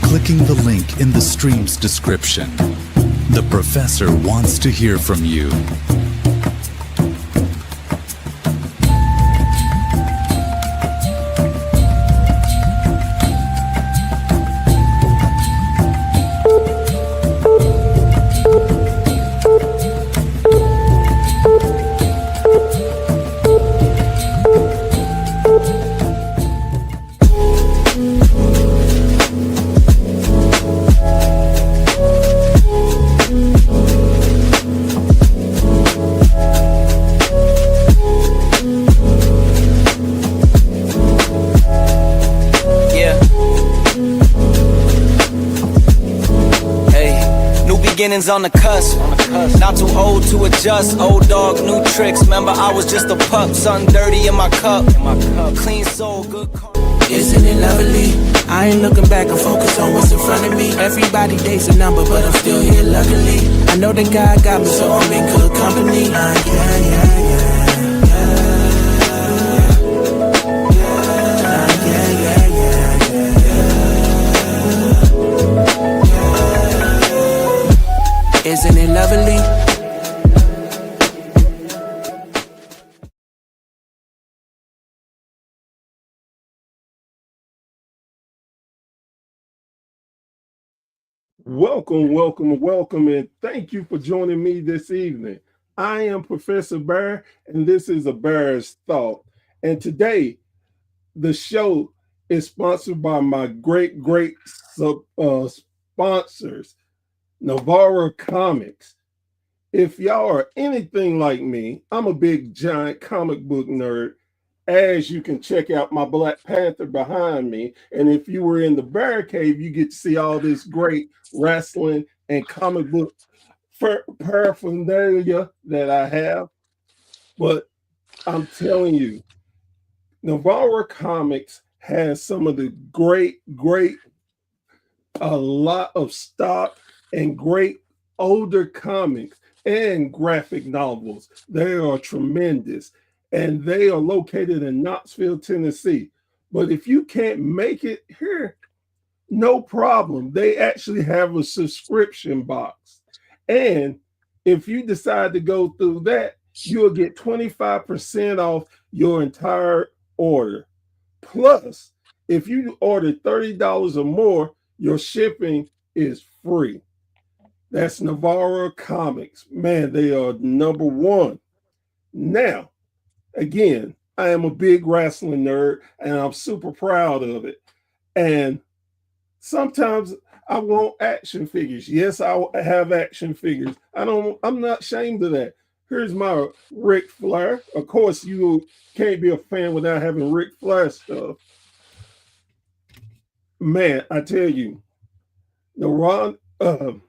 Clicking the link in the stream's description. The professor wants to hear from you. On the cusp, not too old to adjust. Old dog, new tricks. Remember, I was just a pup. Something dirty in my cup. Clean soul, good car. Isn't it lovely? I ain't looking back and focus on what's in front of me. Everybody dates a number, but I'm still here luckily. I know that God got me, so I'm in good company. Isn't it lovely? Welcome, and thank you for joining me this evening. I am Professor Bear, and this is A Bear's Thought. And today, the show is sponsored by my great sponsors, Navarro Comics. If y'all are anything like me, I'm a big giant comic book nerd. As you can check out my Black Panther behind me. And if you were in the Bear Cave, you get to see all this great wrestling and comic book paraphernalia that I have. But I'm telling you, Navarro Comics has some of the a lot of stock and great older comics and graphic novels. They are tremendous. And they are located in Knoxville, Tennessee. But if you can't make it here, no problem. They actually have a subscription box. And if you decide to go through that, you'll get 25% off your entire order. Plus, if you order $30 or more, your shipping is free. That's Navarro Comics. Man, they are number one. Now, again, I am a big wrestling nerd, and I'm super proud of it. And sometimes I want action figures. Yes, I have action figures. I'm not ashamed of that. Here's my Ric Flair. Of course, you can't be a fan without having Ric Flair stuff. Man, I tell you, the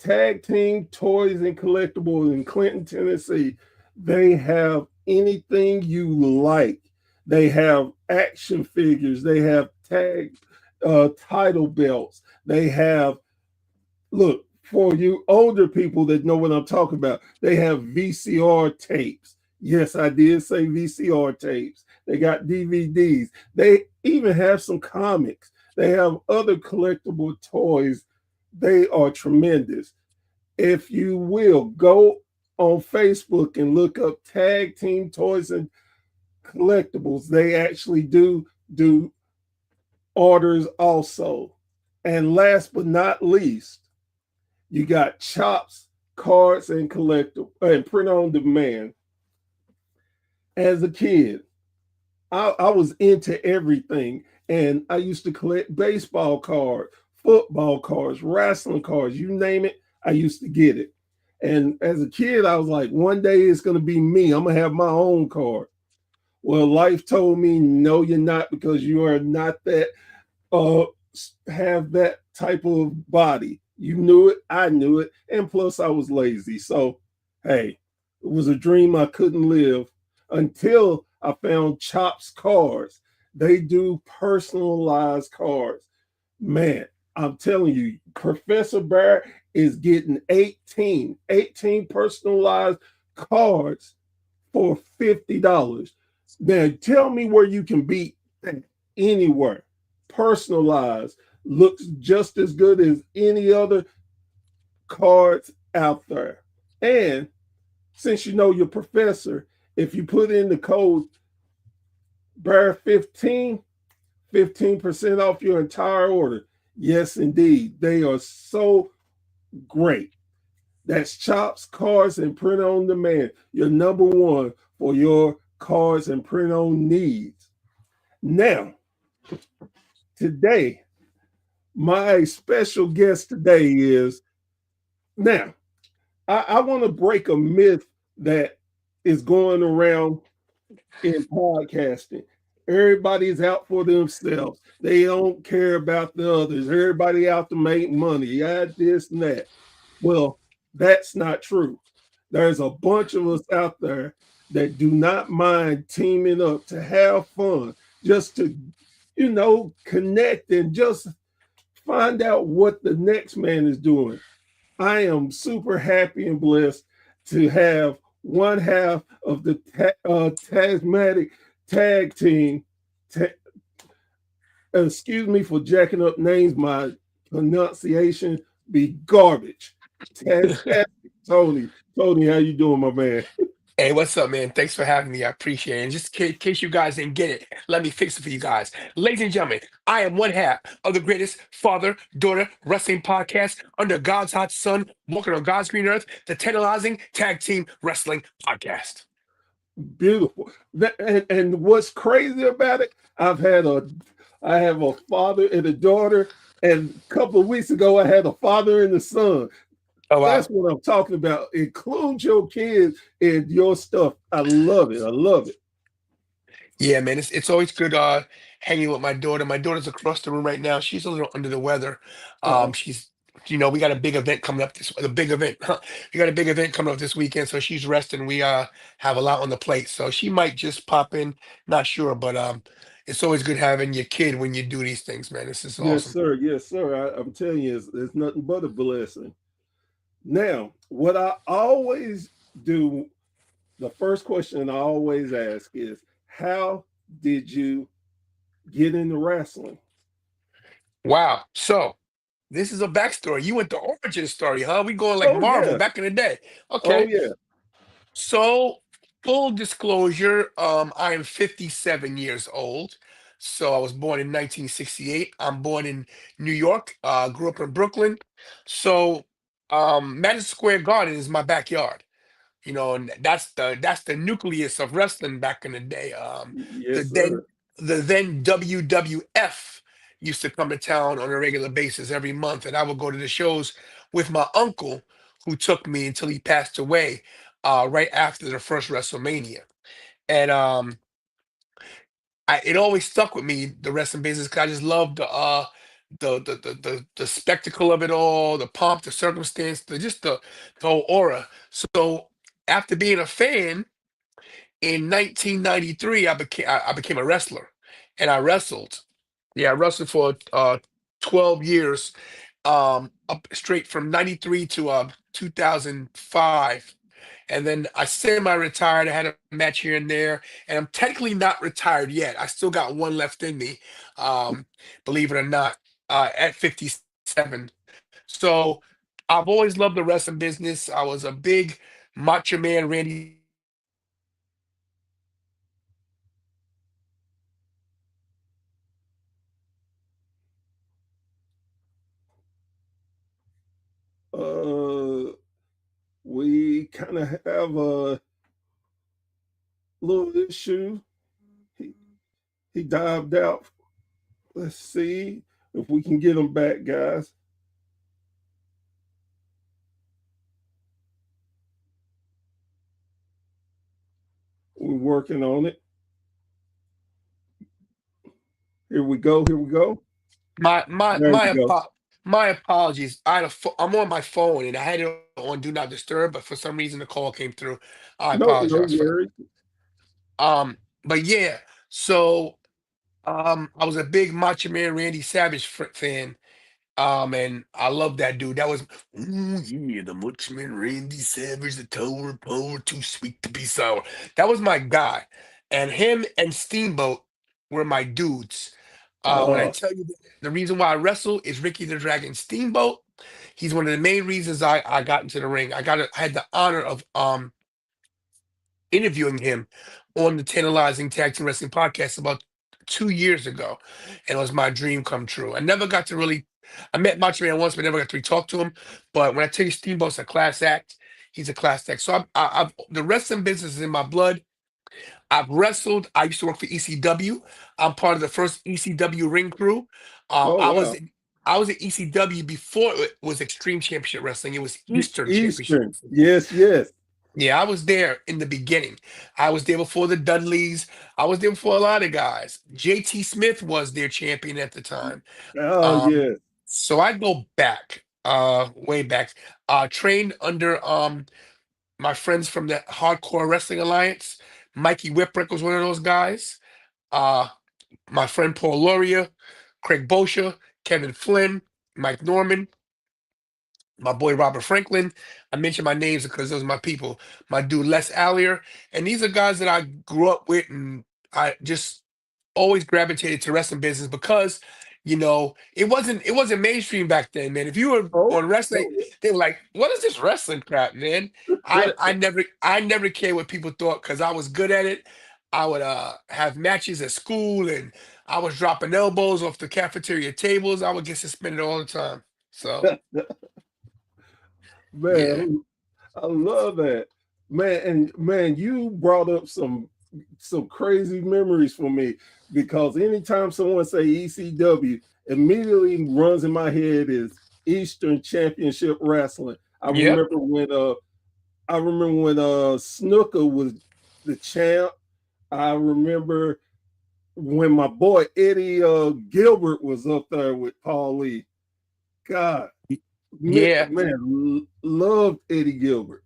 Tag Team Toys and Collectibles in Clinton, Tennessee, they have anything you like. They have action figures. They have title belts. They have, look, for you older people that know what I'm talking about, they have VCR tapes. Yes, I did say VCR tapes. They got DVDs. They even have some comics. They have other collectible toys. They are tremendous. If you will, go on Facebook and look up Tag Team Toys and Collectibles. They actually do orders also. And last but not least, you got Chops, Cards, and Collectible and Print on Demand. As a kid, I was into everything, and I used to collect baseball cards, football cards, wrestling cards, you name it, I used to get it. And as a kid, I was like, one day it's going to be me. I'm going to have my own card. Well, life told me, no, you're not, because you are not that uh have that type of body. You knew it, I knew it, and plus I was lazy. So, hey, it was a dream I couldn't live until I found Chops Cars. They do personalized cars. Man, I'm telling you, Professor Bear is getting 18 personalized cards for $50. Now tell me where you can beat that anywhere. Personalized, looks just as good as any other cards out there. And since you know your professor, if you put in the code Bear 15% off your entire order. Yes, indeed. They are so great. That's Chops Cards and Print on Demand, your number one for your cards and print on needs. Now, today, my special guest today is now, I want to break a myth that is going around in podcasting. Everybody's out for themselves. They don't care about the others. Everybody out to make money. Yeah, this and that. Well, that's not true. There's a bunch of us out there that do not mind teaming up to have fun, just to, connect and just find out what the next man is doing. I am super happy and blessed to have one half of the Tasmatic tag team. Ta- Excuse me for jacking up names. My pronunciation be garbage. Tasmatic Tony. Tony, how you doing, my man? Hey, what's up, man? Thanks for having me. I appreciate it. And just in case you guys didn't get it, let me fix it for you guys. Ladies and gentlemen, I am one half of the greatest father-daughter wrestling podcast under God's hot sun, walking on God's green earth, the Tantalizing Tag Team Wrestling Podcast. Beautiful. And what's crazy about it? I have a father and a daughter, and a couple of weeks ago I had a father and a son. Oh, That's wow. what I'm talking about. Include your kids in your stuff. I love it. I love it. Yeah, man, it's always good hanging with my daughter. My daughter's across the room right now. She's a little under the weather. Oh, She's we got a big event coming up the big event. We got a big event coming up this weekend, so she's resting. We have a lot on the plate. So she might just pop in, not sure, but it's always good having your kid when you do these things, man. This is yes, awesome. sir. Yes, sir. I'm telling you, it's nothing but a blessing. Now, what I always do, the first question I always ask is, how did you get into wrestling? Wow. So this is a backstory. You went the origin story, huh? We going like Oh, Marvel yeah. back in the day. Oh, Okay. yeah. So, full disclosure, I am 57 years old. So I was born in 1968. I'm born in New York. Grew up in Brooklyn. So, Madison Square Garden is my backyard. And that's the nucleus of wrestling back in the day. The Yes, then sir. the then WWF used to come to town on a regular basis every month, and I would go to the shows with my uncle, who took me until he passed away, right after the first WrestleMania. And it always stuck with me, the wrestling business, because I just loved the spectacle of it all, the pomp, the circumstance, the whole aura. So after being a fan in 1993, I became a wrestler, and I wrestled. Yeah, I wrestled for 12 years, up straight from 93 to 2005. And then I semi-retired. I had a match here and there, and I'm technically not retired yet. I still got one left in me, um, believe it or not, at 57. So I've always loved the wrestling business. I was a big Macho Man Randy Savage fan. Uh, we kind of have a little issue. He, he dived out. Let's see if we can get him back, guys. We're working on it. Here we go. Here we go. My my There my you go. my apologies. I'm on my phone and I had it on Do Not Disturb, but for some reason the call came through. I No apologize for that. worries. But yeah, so I was a big Macho Man Randy Savage fan. And I love that dude. That was, ooh, yeah, the Macho Man Randy Savage, the Tower of Power, too sweet to be sour. That was my guy. And him and Steamboat were my dudes. When I Uh, tell you the reason why I wrestle is Ricky the Dragon Steamboat. He's one of the main reasons I got into the ring. I had the honor of interviewing him on the Tantalizing Tag Team Wrestling Podcast about 2 years ago, and it was my dream come true. I never got to really. I met Macho Man once, but never got to really talk to him. But when I tell you Steamboat's a class act, he's a class act. So I've the wrestling business is in my blood. I've wrestled. I used to work for ECW. I'm part of the first ECW ring crew. Uh, oh I was wow. in, I was at ECW before it was Extreme Championship Wrestling. It was Eastern Championship Eastern. Wrestling. Yes, yes. Yeah, I was there in the beginning. I was there before the Dudleys. I was there before a lot of guys. JT Smith was their champion at the time. Oh Um, yes. so I go back, way back. Trained under my friends from the Hardcore Wrestling Alliance. Mikey Whipwreck was one of those guys. Uh, my friend Paul Loria, Craig Boscia, Kevin Flynn, Mike Norman, my boy Robert Franklin. I mention my names because those are my people. My dude Les Allier, and these are guys that I grew up with, and I just always gravitated to wrestling business because it wasn't mainstream back then, man. If you were Oh, on wrestling, oh they were like, "What is this wrestling crap, man?" yeah. I never cared what people thought because I was good at it. I would have matches at school, and I was dropping elbows off the cafeteria tables. I would get suspended all the time. So yeah. Man, I love that. Man, and man, you brought up some crazy memories for me because anytime someone say ECW, immediately runs in my head is Eastern Championship Wrestling. I Yep. remember when Snooker was the champ. I remember when my boy Eddie Gilbert was up there with Paul Lee. God, Yeah. man, loved Eddie Gilbert.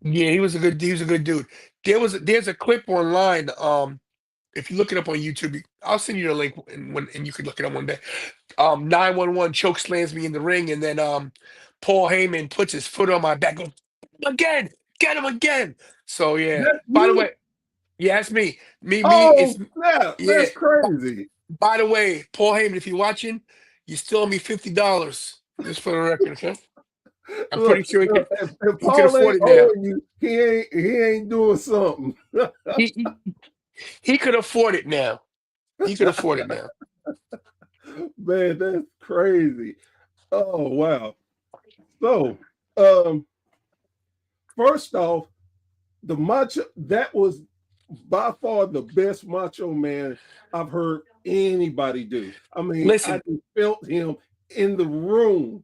Yeah, he was a good dude. There's a clip online. If you look it up on YouTube, I'll send you the link and you can look it up one day. 911 choke slams me in the ring, and then Paul Heyman puts his foot on my back, goes again, get him again. So yeah. That's By the you. way, yeah, it's me. Me, Oh it's snap! yeah. That's crazy. By the way, Paul Heyman, if you're watching, you still owe me $50. Just for the record, okay? I'm pretty Look, sure if he could Paul afford ain't it now. owing you, he ain't doing something. He he, he could afford it now. He could afford it now. Man, that's crazy. Oh wow. So, um, first off, the macho that was by far the best Macho Man I've heard anybody do. I mean, I Listen, just felt him in the room.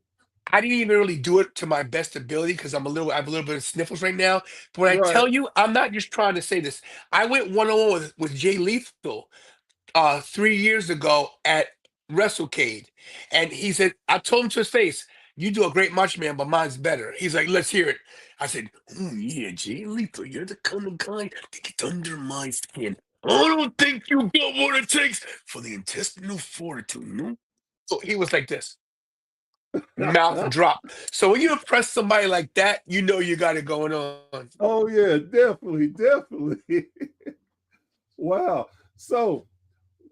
I didn't even really do it to my best ability because I have a little bit of sniffles right now. But when I Right. tell you, I'm not just trying to say this. I went one on one with Jay Lethal 3 years ago at WrestleCade, and he said, I told him to his face, "You do a great Macho Man, but mine's better." He's like, "Let's hear it." I said, yeah, Jay Lethal, you're the kind of guy that gets under my skin. I don't think you got what it takes for the intestinal fortitude, no?" So he was like this, mouth drop. So when you impress somebody like that, you know you got it going on. Oh yeah, definitely, definitely. Wow. So,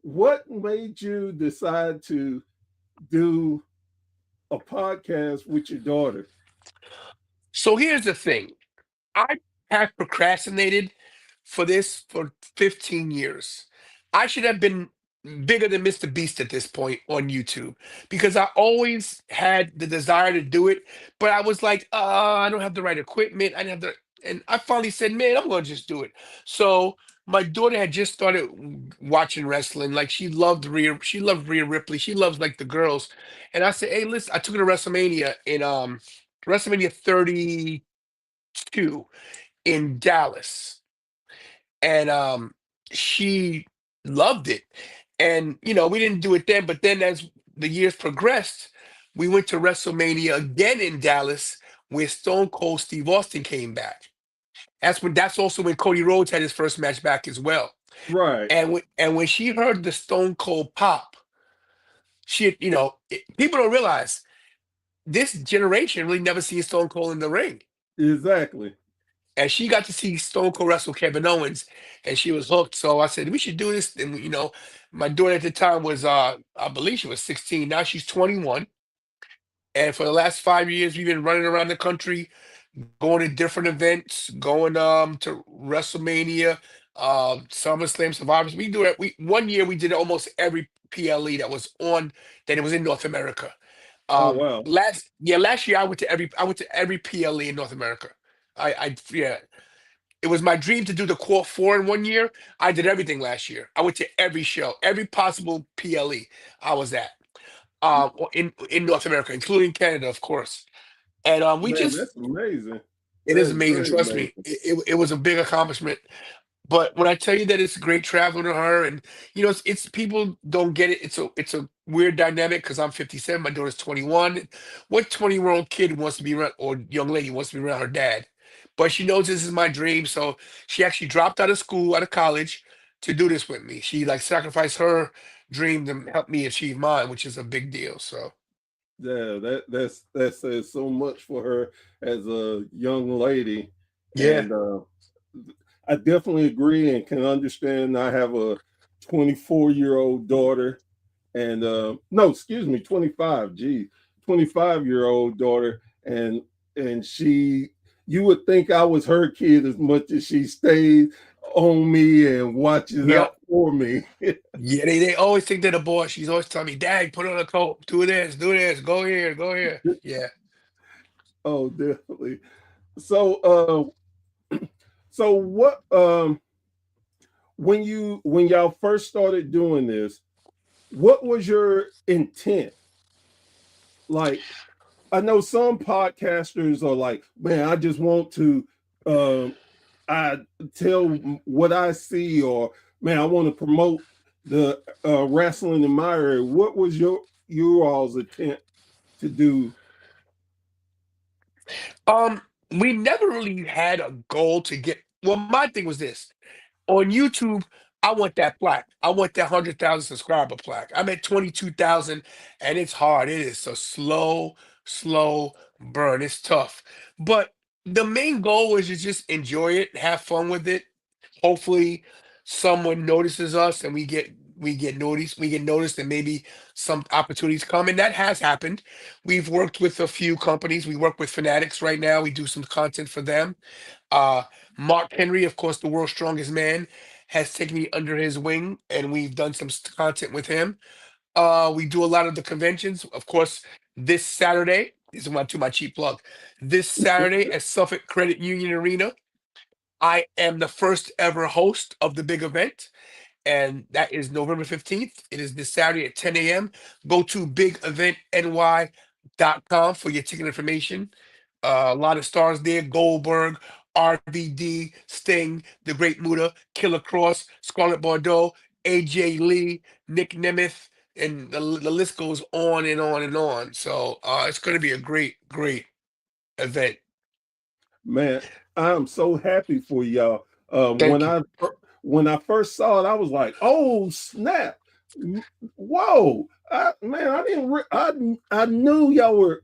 what made you decide to do a podcast with your daughter? So here's the thing. I have procrastinated for this for 15 years. I should have been bigger than Mr. Beast at this point on YouTube because I always had the desire to do it, but I was like, I don't have the right equipment. I didn't have and I finally said, man, I'm gonna just do it. So my daughter had just started watching wrestling. Like she loved Rhea Ripley. She loves like the girls. And I said, hey, listen, I took her to WrestleMania in WrestleMania 32 in Dallas, and she loved it. And we didn't do it then, but then as the years progressed, we went to WrestleMania again in Dallas, where Stone Cold Steve Austin came back. That's also when Cody Rhodes had his first match back as well. Right. And when she heard the Stone Cold pop, people don't realize this generation really never seen Stone Cold in the ring. Exactly. And she got to see Stone Cold wrestle Kevin Owens, and she was hooked. So I said we should do this. And my daughter at the time was I believe she was 16. Now she's 21. And for the last 5 years, we've been running around the country, going to different events, going to WrestleMania, SummerSlam, Survivors. We do it. One year we did almost every PLE that was on that it was in North America. Oh wow. Last year I went to every PLE in North America. Yeah, it was my dream to do the core four in one year. I did everything last year. I went to every show, every possible PLE I was at, in North America, including Canada, of course. And we Man, just that's amazing. it That is is amazing. very Trust me, amazing. it was a big accomplishment. But when I tell you that it's great traveling to her, and it's people don't get it. It's a weird dynamic because I'm 57, my daughter's 21. What 20-year-old kid wants to be around, or young lady wants to be around her dad? But she knows this is my dream, so she actually dropped out of school, out of college, to do this with me. She like sacrificed her dream to help me achieve mine, which is a big deal. So Yeah, that says so much for her as a young lady, yeah, and I definitely agree and can understand. I have a 24-year-old daughter, and no, excuse me, 25. Gee, 25-year-old daughter, and she. You would think I was her kid as much as she stayed on me and watches yep. out for me. Yeah, they always think they're the boss. She's always telling me, Dad, put on a coat, do this, go here, go here. Yeah. Oh, definitely. So, so what? When y'all first started doing this, what was your intent? Like, I know some podcasters are like, man, I just want to, I tell what I see, or man, I want to promote the wrestling in my area. What was your all's intent to do? Um, we never really had a goal to get. Well, my thing was this. On YouTube, I want that plaque. I want that 100,000 subscriber plaque. I'm at 22,000, and it's hard. It is a slow burn. It's tough. But the main goal was to just enjoy it, have fun with it. Hopefully, someone notices us and we get noticed, and maybe some opportunities come. And that has happened. We've worked with a few companies. We work with Fanatics right now. We do some content for them. Uh, Mark Henry, of course, the world's strongest man, has taken me under his wing, and we've done some content with him. We do a lot of the conventions. Of course, this Saturday is my cheap plug. This Saturday at Suffolk Credit Union Arena, I am the first ever host of the big event, and that is November 15th. It is this Saturday at 10 a.m. Go to bigeventny.com for your ticket information. A lot of stars there: Goldberg, RVD, Sting, The Great Muta, Killer Cross, Scarlett Bordeaux, AJ Lee, Nick Nemeth, and the list goes on and on and on. So it's going to be a great event. Man, I'm so happy for y'all. Thank you. When I first saw it, I was like, "Oh snap! Whoa, man! I didn't. I knew y'all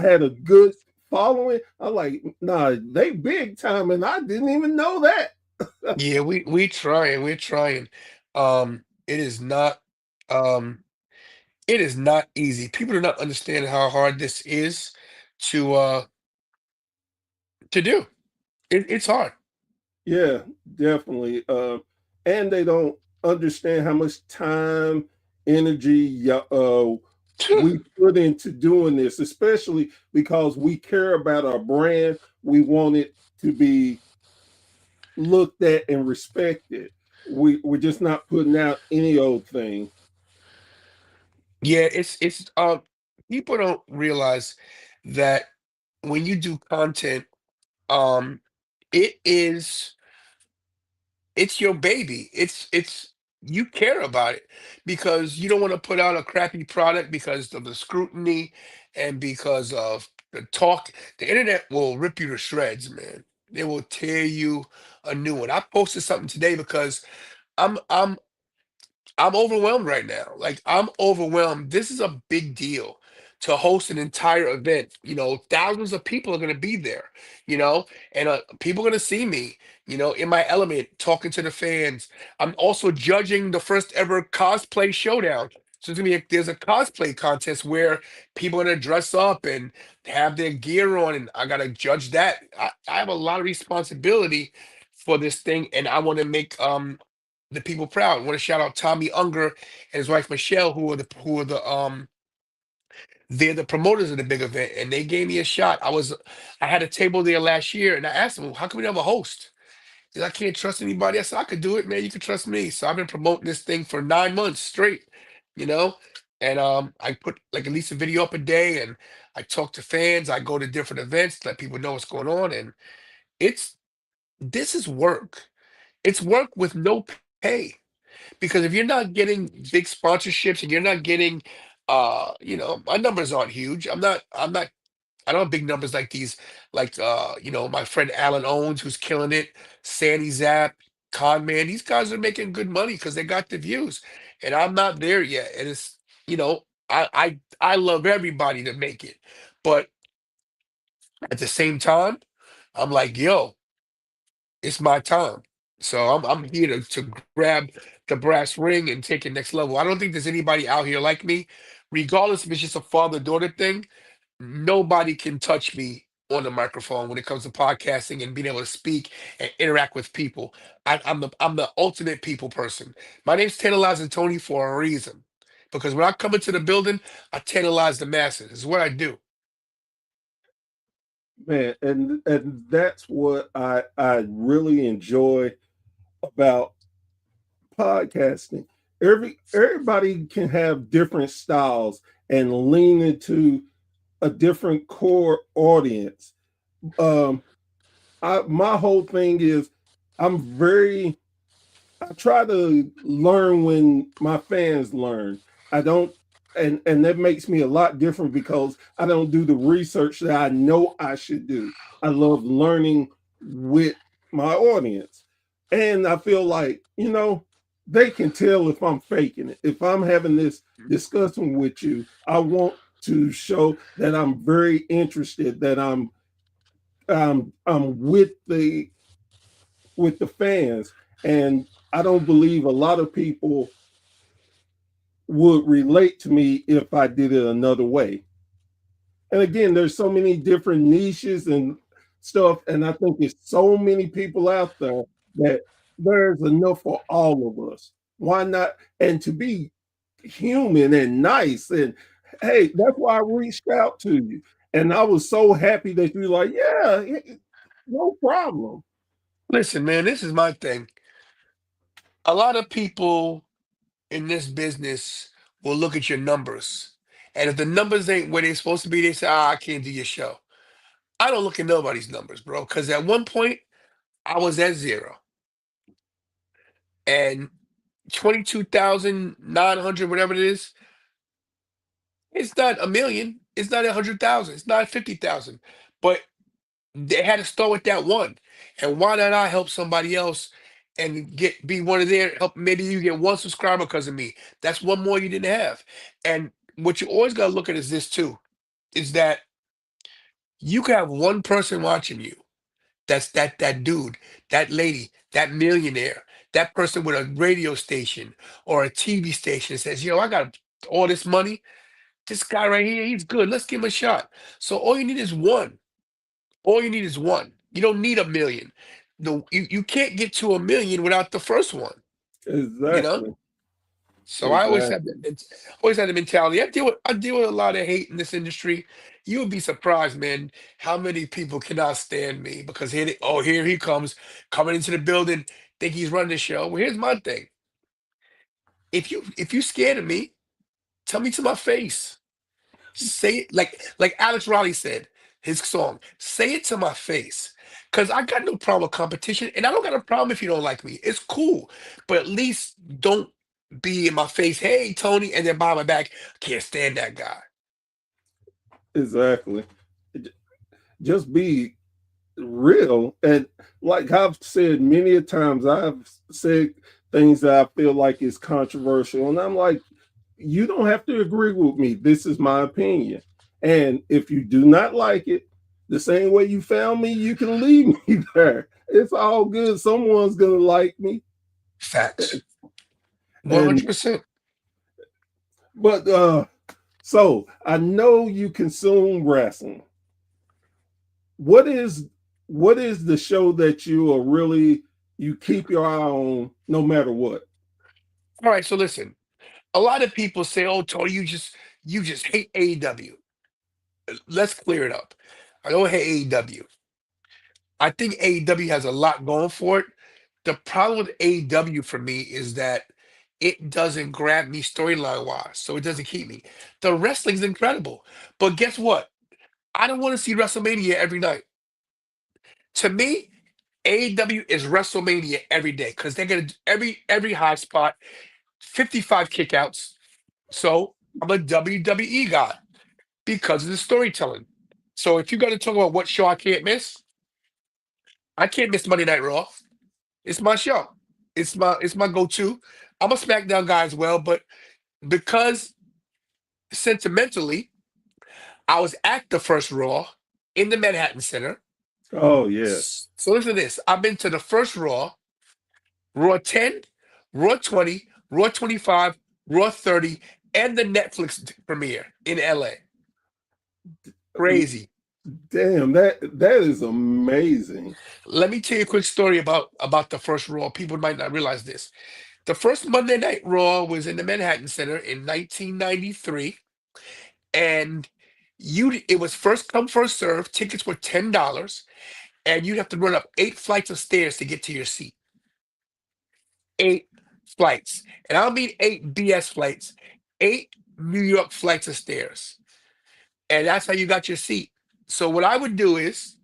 had a good following. I like, nah, they big time, and I didn't even know that. Yeah, we're trying. It is not um it is not easy. People do not understand how hard this is to uh to do. It's hard. Yeah, definitely. And they don't understand how much time, energy, we put into doing this, especially because we care about our brand. We want it to be looked at and respected. We're just not putting out any old thing. Yeah, it's people don't realize that when you do content, um it is it's your baby. It's you care about it because you don't want to put out a crappy product because of the scrutiny and because of the talk. The internet will rip you to shreds, man. It will tear you a new one. I posted something today because I'm I'm I'm overwhelmed right now. Like I'm overwhelmed. This is a big deal to host an entire event. Thousands of people are going to be there, and people are going to see me, in my element, talking to the fans. I'm also judging the first ever cosplay showdown. So there's a cosplay contest where people are going to dress up and have their gear on, and I got to judge that. I have a lot of responsibility for this thing, and I want to make the people proud. I want to shout out Tommy Unger and his wife Michelle, they're the promoters of the big event, and they gave me a shot. I had a table there last year, and I asked them, "How come we don't have a host?" He said, "I can't trust anybody." I said, "I could do it, man. You can trust me." So I've been promoting this thing for 9 months straight, you know. And I put like at least a video up a day, and I talk to fans. I go to different events, let people know what's going on, and it's this is work. It's work with no pay. Because if you're not getting big sponsorships and you're not getting my numbers aren't huge. I don't have big numbers like these, like my friend Alan Owens who's killing it, Sandy Zapp, Con Man. These guys are making good money because they got the views. And I'm not there yet. And it's I love everybody to make it. But at the same time, I'm like, yo, it's my time. So I'm here to grab the brass ring and take it next level. I don't think there's anybody out here like me, regardless if it's just a father-daughter thing. Nobody can touch me on the microphone when it comes to podcasting and being able to speak and interact with people. I'm the ultimate people person. My name's Tantalizing Tony for a reason. Because when I come into the building, I tantalize the masses. It's what I do. Man, and that's what I really enjoy about podcasting. Everybody can have different styles and lean into a different core audience. Um, my whole thing is I'm very I try to learn when my fans learn. I don't and that makes me a lot different because I don't do the research that I know I should do. I love learning with my audience. And I feel like, they can tell if I'm faking it. If I'm having this discussion with you, I want to show that I'm very interested, that I'm with the fans. And I don't believe a lot of people would relate to me if I did it another way. And again, there's so many different niches and stuff, and I think there's so many people out there that there's enough for all of us. Why not? And to be human and nice, and hey, that's why I reached out to you. And I was so happy that you were like, yeah, no problem. Listen, man, this is my thing. A lot of people in this business will look at your numbers. And if the numbers ain't where they're supposed to be, they say, I can't do your show. I don't look at nobody's numbers, bro. Because at one point, I was at zero. And 22,900, whatever it is, it's not a million. It's not 100,000. It's not 50,000. But they had to start with that one. And why not I help somebody else and be one of their help? Maybe you get one subscriber because of me. That's one more you didn't have. And what you always gotta look at is this too, is that you can have one person watching you. That's that dude, that lady, that millionaire, that person with a radio station or a TV station that says, I got all this money. This guy right here, he's good. Let's give him a shot. So all you need is one. All you need is one. You don't need a million. No, you can't get to a million without the first one, you know? Exactly. So I always have Exactly. that always had the mentality. I deal with a lot of hate in this industry. You would be surprised, man, how many people cannot stand me because here he comes coming into the building, think he's running the show. Well, here's my thing. If you scared of me, tell me to my face. Say it like Alex Riley said, his song, say it to my face. Because I got no problem with competition, and I don't got a problem if you don't like me. It's cool, but at least don't be in my face, hey Tony, and then behind my back, can't stand that guy. Exactly. Just be real. And like I've said many a times, I've said things that I feel like is controversial. And I'm like, you don't have to agree with me. This is my opinion. And if you do not like it, the same way you found me, you can leave me there. It's all good. Someone's gonna like me. Facts. And 100%. but so I know you consume wrestling. What is what is the show that you are really you keep your eye on no matter what? All right, so listen. A lot of people say, "Oh, Tony, you just hate AEW." Let's clear it up. I don't hate AEW. I think AEW has a lot going for it. The problem with AEW for me is that it doesn't grab me storyline wise, so it doesn't keep me. The wrestling's incredible, but guess what? I don't want to see WrestleMania every night. To me, AEW is WrestleMania every day because they're gonna every high spot, 55 kickouts. So I'm a WWE guy because of the storytelling. So if you got to talk about what show I can't miss Monday Night Raw. It's my show. It's my go-to. I'm a SmackDown guy as well, but because sentimentally, I was at the first Raw in the Manhattan Center. Oh yes. So listen to this. I've been to the first Raw, Raw 10, Raw 20, Raw 25, Raw 30, and the Netflix premiere in LA. Crazy. Damn, that is amazing. Let me tell you a quick story about the first Raw. People might not realize this. The first Monday Night Raw was in the Manhattan Center in 1993, and it was first come first serve. Tickets were $10, and you'd have to run up 8 flights of stairs to get to your seat. 8 flights, and I don't mean 8 BS flights. 8 New York flights of stairs, and that's how you got your seat. So what I would do is,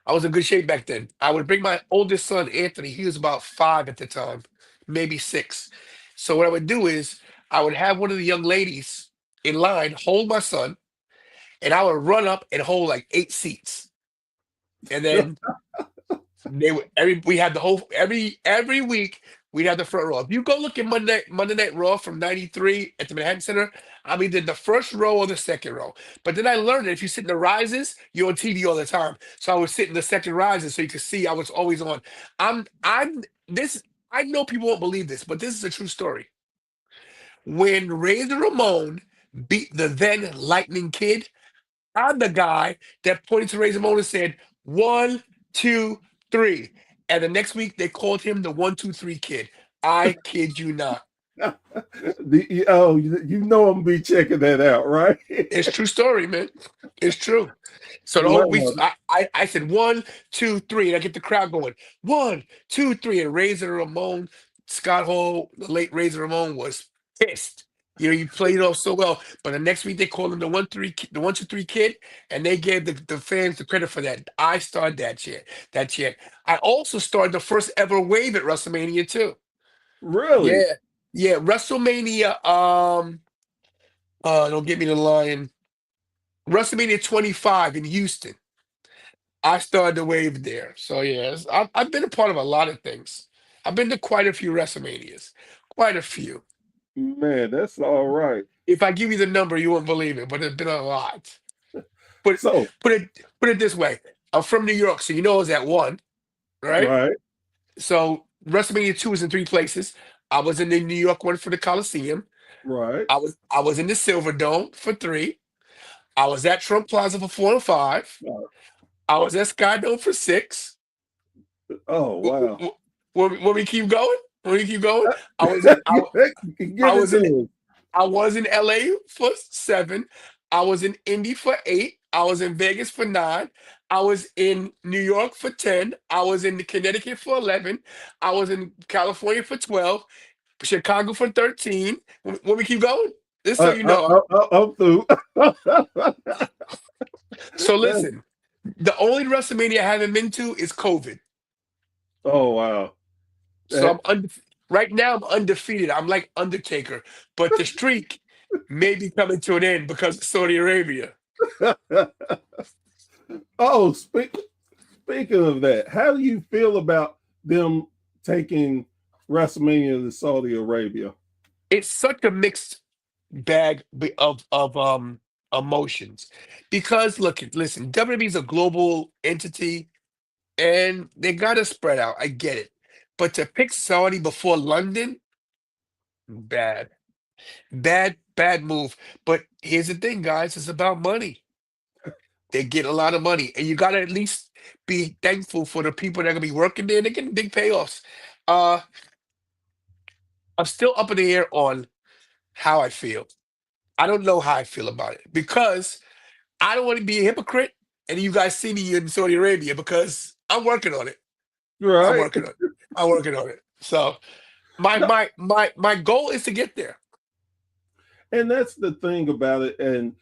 I was in good shape back then. I would bring my oldest son, Anthony. He was about 5 at the time, maybe 6. So what I would do is I would have one of the young ladies in line hold my son, and I would run up and hold like 8 seats. And then they would we had the whole every week we'd have the front row. If you go look at Monday Night Raw from '93 at the Manhattan Center, I'm either the first row or the second row. But then I learned that if you sit in the rises, you're on TV all the time. So I would sit in the second rises so you could see I was always on. I'm this. I know people won't believe this, but this is a true story. When Razor Ramon beat the then Lightning Kid, I'm the guy that pointed to Razor Ramon and said, 1, 2, 3. And the next week they called him the 1, 2, 3 kid. I kid you not. You know I'm gonna be checking that out, right? It's true story, man. It's true. So the whole week, Wow. I said 1, 2, 3, and I get the crowd going 1, 2, 3, and Razor Ramon, Scott Hall, the late Razor Ramon was pissed. You played it off so well, but the next week they called him the 1, 2, 3 kid, and they gave the fans the credit for that. I started that shit. That shit. I also started the first ever wave at WrestleMania too. Really? Yeah, yeah. WrestleMania. Don't get me the line. WrestleMania 25 in Houston. I started the wave there. So yes, I've been a part of a lot of things. I've been to quite a few WrestleManias. Quite a few. Man, that's all right. If I give you the number, you won't believe it, but it's been a lot. Put So, put it put it this way. I'm from New York, so you know I was at one, right? right, So WrestleMania 2 was in 3 places. I was in the New York one for the Coliseum. right. I was in the Silver Dome for 3. I was at Trump Plaza for 4 and 5. I was at Sky Dome for 6. Oh wow. When we keep going, when we keep going, I was in I, I Give it was in to us. I was in LA for 7. I was in Indy for 8. I was in Vegas for 9. I was in New York for 10. I was in Connecticut for 11. I was in California for 12. Chicago for 13. When we keep going, this so you know. I'm through. So That's listen, The only WrestleMania I haven't been to is COVID. Oh wow. So That- right now I'm undefeated. I'm like Undertaker, but the streak may be coming to an end because of Saudi Arabia. oh, speaking of that, how do you feel about them taking WrestleMania to Saudi Arabia? It's such a mixed bag of emotions because listen, WWE is a global entity and they gotta spread out. I get it, but to pick Saudi before London, bad, bad move. But here's the thing, guys: it's about money. They get a lot of money, and you gotta at least be thankful for the people that are gonna be working there. They're getting big payoffs. Uh, I'm still up in the air on how I feel. I don't know how I feel about it because I don't want to be a hypocrite, and you guys see me in Saudi Arabia because I'm working on it. I'm Right. working on it. I'm working on it. So my goal is to get there. And that's the thing about it. And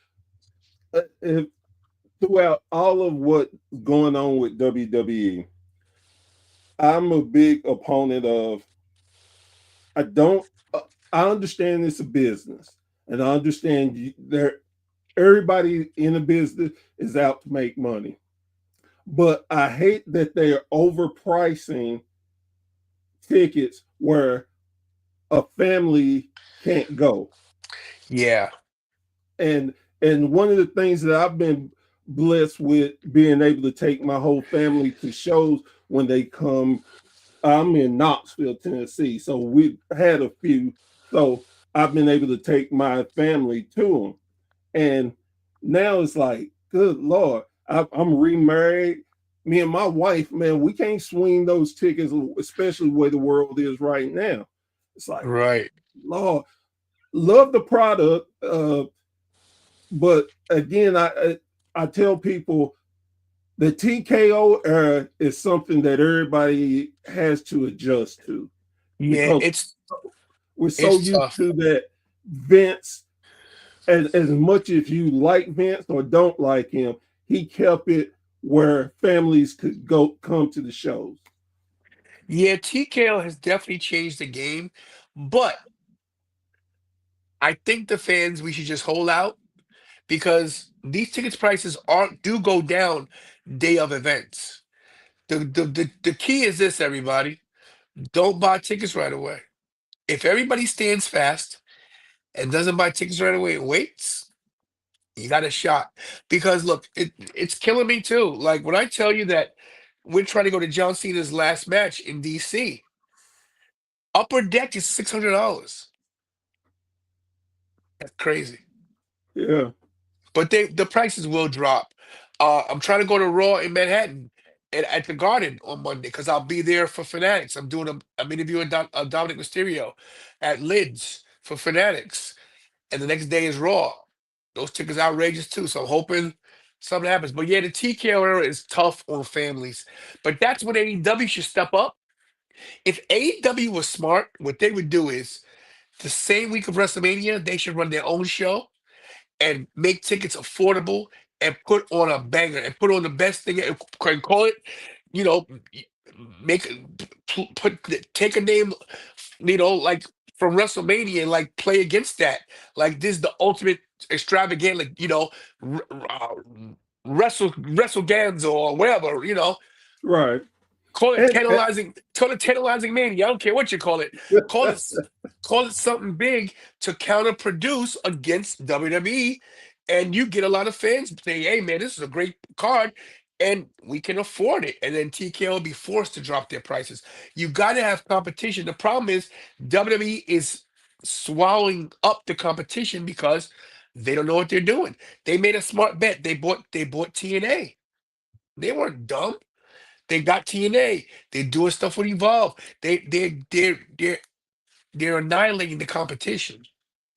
if throughout all of what's going on with WWE, I'm a big opponent of. I don't. I understand it's a business, and I understand there. Everybody in the business is out to make money, but I hate that they are overpricing tickets where a family can't go. Yeah. And one of the things that I've been blessed with being able to take my whole family to shows when they come. I'm in Knoxville, Tennessee, so we've had a few. So I've been able to take my family to them, and now it's like, good Lord, I'm remarried. Me and my wife, man, we can't swing those tickets, especially where the world is right now. It's like, Right. Lord, love the product, but again, I tell people the TKO era is something that everybody has to adjust to Yeah, because we're so it's used tough. to that Vince, as much as you like Vince or don't like him, he kept it where families could come to the shows. Yeah, TKO has definitely changed the game, but I think the fans we should just hold out because these tickets prices aren't do go down day of events. The key is this, everybody. Don't buy tickets right away. If everybody stands fast and doesn't buy tickets right away and waits, you got a shot. Because look, it's killing me too. Like when I tell you that we're trying to go to John Cena's last match in DC, upper deck is $600. That's crazy. Yeah, But the prices will drop. I'm trying to go to Raw in Manhattan at the Garden on Monday because I'll be there for Fanatics. I'm interviewing Dominic Mysterio at Lids for Fanatics, and the next day is Raw. Those tickets outrageous too. So I'm hoping something happens. But yeah, the TKO era is tough on families. But that's when AEW should step up. If AEW was smart, what they would do is the same week of WrestleMania, they should run their own show and make tickets affordable and put on a banger and put on the best thing and call it, you know, make put take a name, like from WrestleMania and like play against that. Like this is the ultimate extravagant, like WrestleGanza or whatever, right. Call it And tantalizing mania. I don't care what you call it. Call it call it something big to counterproduce against WWE, and you get a lot of fans saying, "Hey, man, this is a great card, and we can afford it." And then TKO will be forced to drop their prices. You got to have competition. The problem is WWE is swallowing up the competition because they don't know what they're doing. They made a smart bet. They bought TNA. They weren't dumb. They got TNA. They're doing stuff with Evolve. They're annihilating the competition.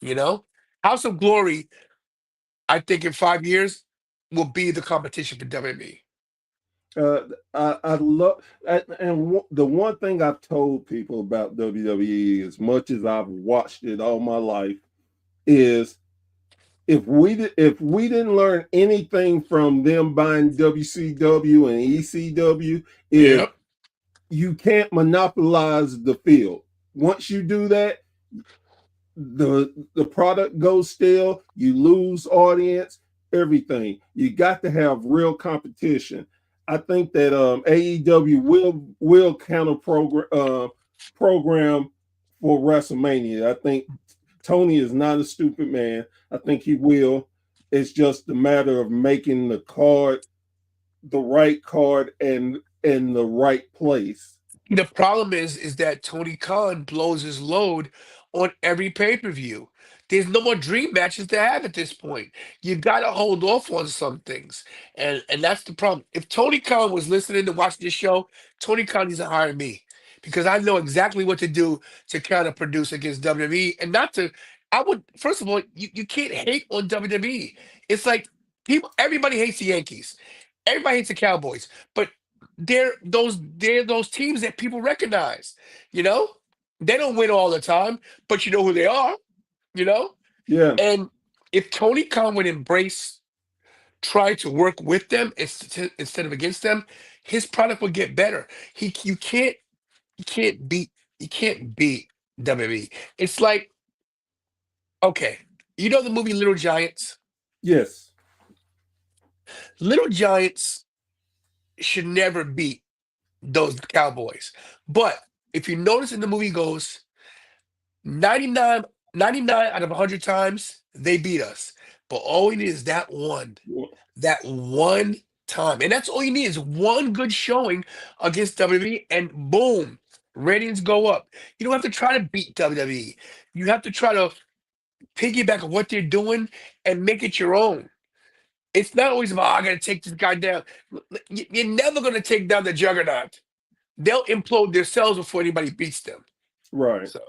You know, House of Glory. I think in 5 years will be the competition for WWE. uh, I love, the one thing I've told people about WWE, as much as I've watched it all my life, is if we didn't learn anything from them buying WCW and ECW, is Yep. you can't monopolize the field. Once you do that, the product goes stale, you lose audience, everything. You got to have real competition. I think that AEW will counter program for WrestleMania. I think Tony is not a stupid man. I think he will. It's just a matter of making the right card, and in the right place. The problem is that Tony Khan blows his load on every pay-per-view. There's no more dream matches to have at this point. You gotta hold off on some things. And that's the problem. If Tony Khan was listening to watch this show, Tony Khan needs to hire me because I know exactly what to do to counter produce against WWE. And not to I would first of all, you can't hate on WWE. It's like everybody hates the Yankees. Everybody hates the Cowboys. But they're those teams that people recognize. You know, they don't win all the time, but you know who they are. You know, Yeah, and if Tony Khan would embrace, try to work with them instead of against them, his product would get better. He you can't beat you can't beat WWE. It's like okay, you know the movie Little Giants. yes, Little Giants should never beat those Cowboys. But if you notice in the movie goes 99, 99 out of 100 times they beat us. But all we need is that one time. And that's all you need is one good showing against WWE and boom, ratings go up. You don't have to try to beat WWE. You have to try to piggyback on what they're doing and make it your own. It's not always about, "Oh, I got to take this guy down." You're never going to take down the juggernaut. They'll implode themselves before anybody beats them. right. So,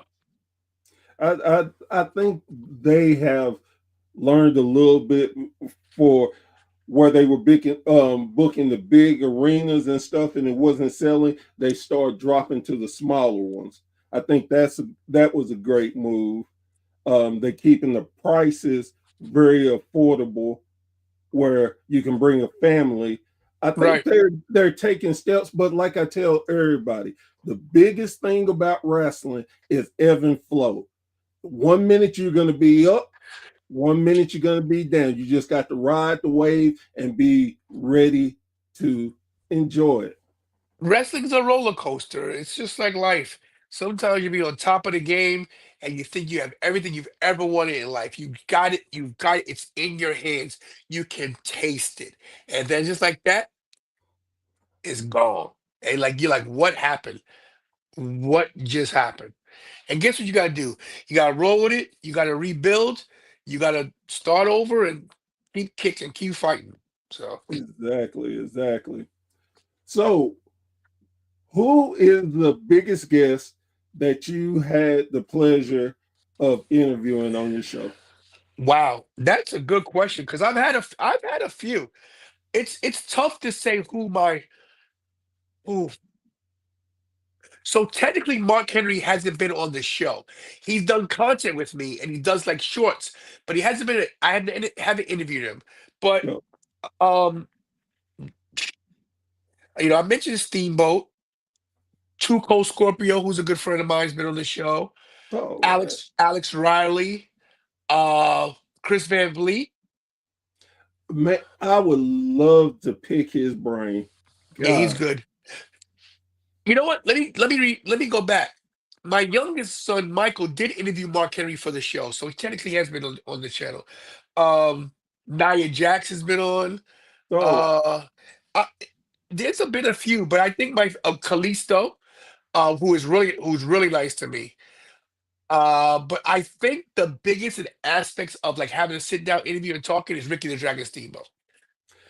I think they have learned a little bit for where they were booking the big arenas and stuff, and it wasn't selling. They start dropping to the smaller ones. I think that was a great move. They're keeping the prices very affordable, where you can bring a family. I think right. they're taking steps, but like I tell everybody, the biggest thing about wrestling is ebb and flow. 1 minute you're going to be up, 1 minute you're going to be down. You just got to ride the wave and be ready to enjoy it. Wrestling's a roller coaster. It's just like life. Sometimes you be on top of the game and you think you have everything you've ever wanted in life. You got it. You got it. It's in your hands. You can taste it. And then just like that, it's gone. And like you're like, what happened? What just happened? And guess what you gotta do? You gotta roll with it, you gotta rebuild, you gotta start over and keep kicking, keep fighting. So Exactly, exactly. So, who is the biggest guest that you had the pleasure of interviewing on your show? wow, that's a good question because I've had a few. It's tough to say who. So technically, Mark Henry hasn't been on the show. He's done content with me and he does like shorts, but he hasn't been. Haven't interviewed him. But No. um, I mentioned Steamboat, True Cold Scorpio, who's a good friend of mine, has been on the show. Oh, man. Alex Riley, uh, Chris Van Vliet. Man, I would love to pick his brain. Yeah, he's God. good. You know what? Let me go back. My youngest son Michael did interview Mark Henry for the show, so he technically has been on the channel. Um, Nia Jax has been on. Oh, Uh, uh there's been a few, but I think my Kalisto, who's really nice to me. But I think the biggest aspects of like having a sit down interview and talking is Ricky the Dragon Steamboat.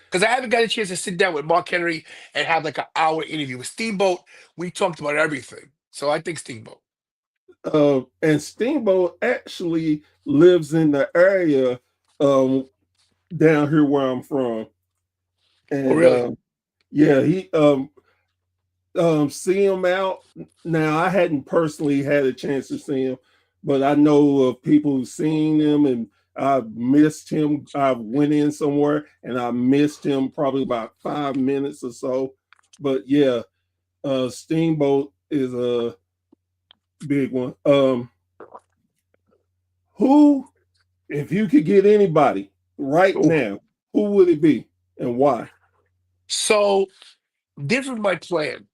Because I haven't got a chance to sit down with Mark Henry and have like an hour interview with Steamboat. We talked about everything. So I think Steamboat. and Steamboat actually lives in the area um, down here where I'm from, Oh, and really? yeah, he see him out. Now, I hadn't personally had a chance to see him, but I know of people who've seen him, and I missed him. I went in somewhere and I missed him probably about 5 minutes or so. But yeah, Steamboat is a big one. Who, if you could get anybody right Ooh. now, who would it be and why? So this was my plan.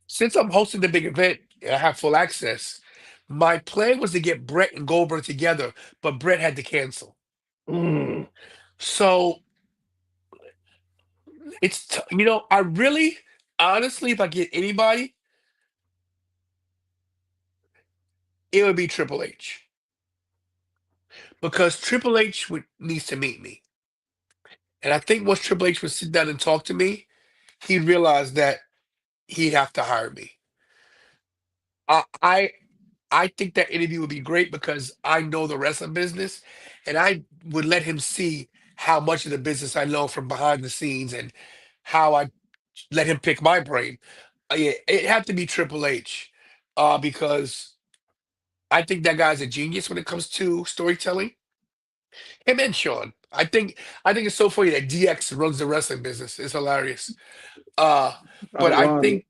Since I'm hosting the big event and I have full access, my plan was to get Brett and Goldberg together, but Brett had to cancel. Mm, So I really, honestly, if I get anybody, it would be Triple H because Triple H needs to meet me, and I think once Triple H would sit down and talk to me, he'd realize that he'd have to hire me. I I I think that interview would be great because I know the wrestling business, and I would let him see how much of the business I know from behind the scenes and how I let him pick my brain. Yeah, it had to be Triple H, because I think that guy's a genius when it comes to storytelling. Him and Sean. I think it's so funny that DX runs the wrestling business. It's hilarious. Uh, but I ironic. think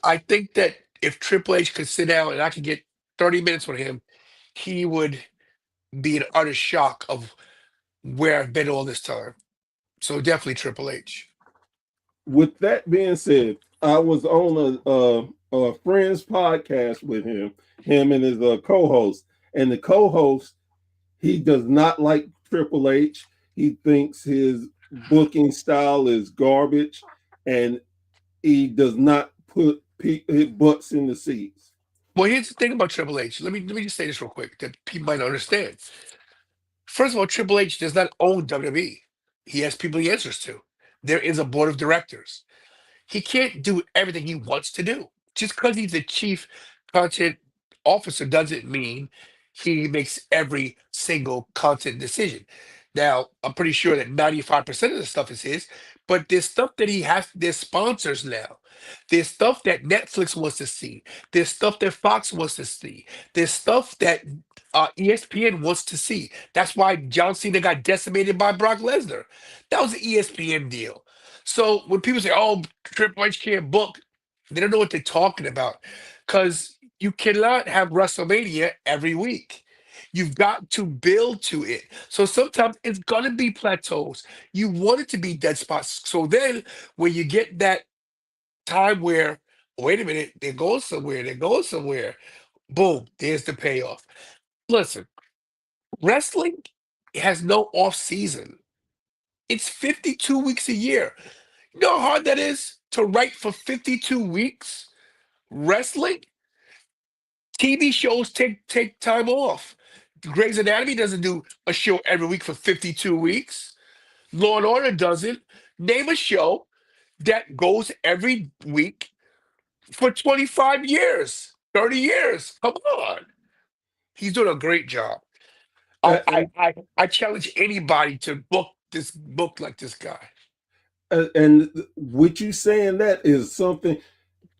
I think that if Triple H could sit down and I could get 30 minutes with him, he would be in utter shock of where I've been all this time. So definitely Triple H. With that being said, I was on a friend's podcast with him and his co-host, and the co-host he does not like Triple H. He thinks his booking style is garbage, and he does not put his butts in the seats. Well, here's the thing about Triple H. Let me just say this real quick that people might not understand. First of all, Triple H does not own WWE. He has people he answers to. There is a board of directors. He can't do everything he wants to do. Just because he's the chief content officer doesn't mean he makes every single content decision. Now, I'm pretty sure that 95% of the stuff is his, but there's stuff that he has, there's sponsors now. There's stuff that Netflix wants to see. There's stuff that Fox wants to see. There's stuff that ESPN wants to see. That's why John Cena got decimated by Brock Lesnar. That was an ESPN deal. So when people say, "Oh, Triple H can't book," they don't know what they're talking about. Because you cannot have WrestleMania every week. You've got to build to it. So sometimes it's gonna be plateaus. You want it to be dead spots. So then when you get that time where, wait a minute, they're going somewhere, boom, there's the payoff. Listen, wrestling has no off season. It's 52 weeks a year. You know how hard that is to write for 52 weeks? Wrestling, TV shows take time off. Grey's Anatomy doesn't do a show every week for 52 weeks. Law and Order doesn't. Name a show that goes every week for 25 years, 30 years. Come on. He's doing a great job. I I And, I, I challenge anybody to book like this guy. and what you saying that is something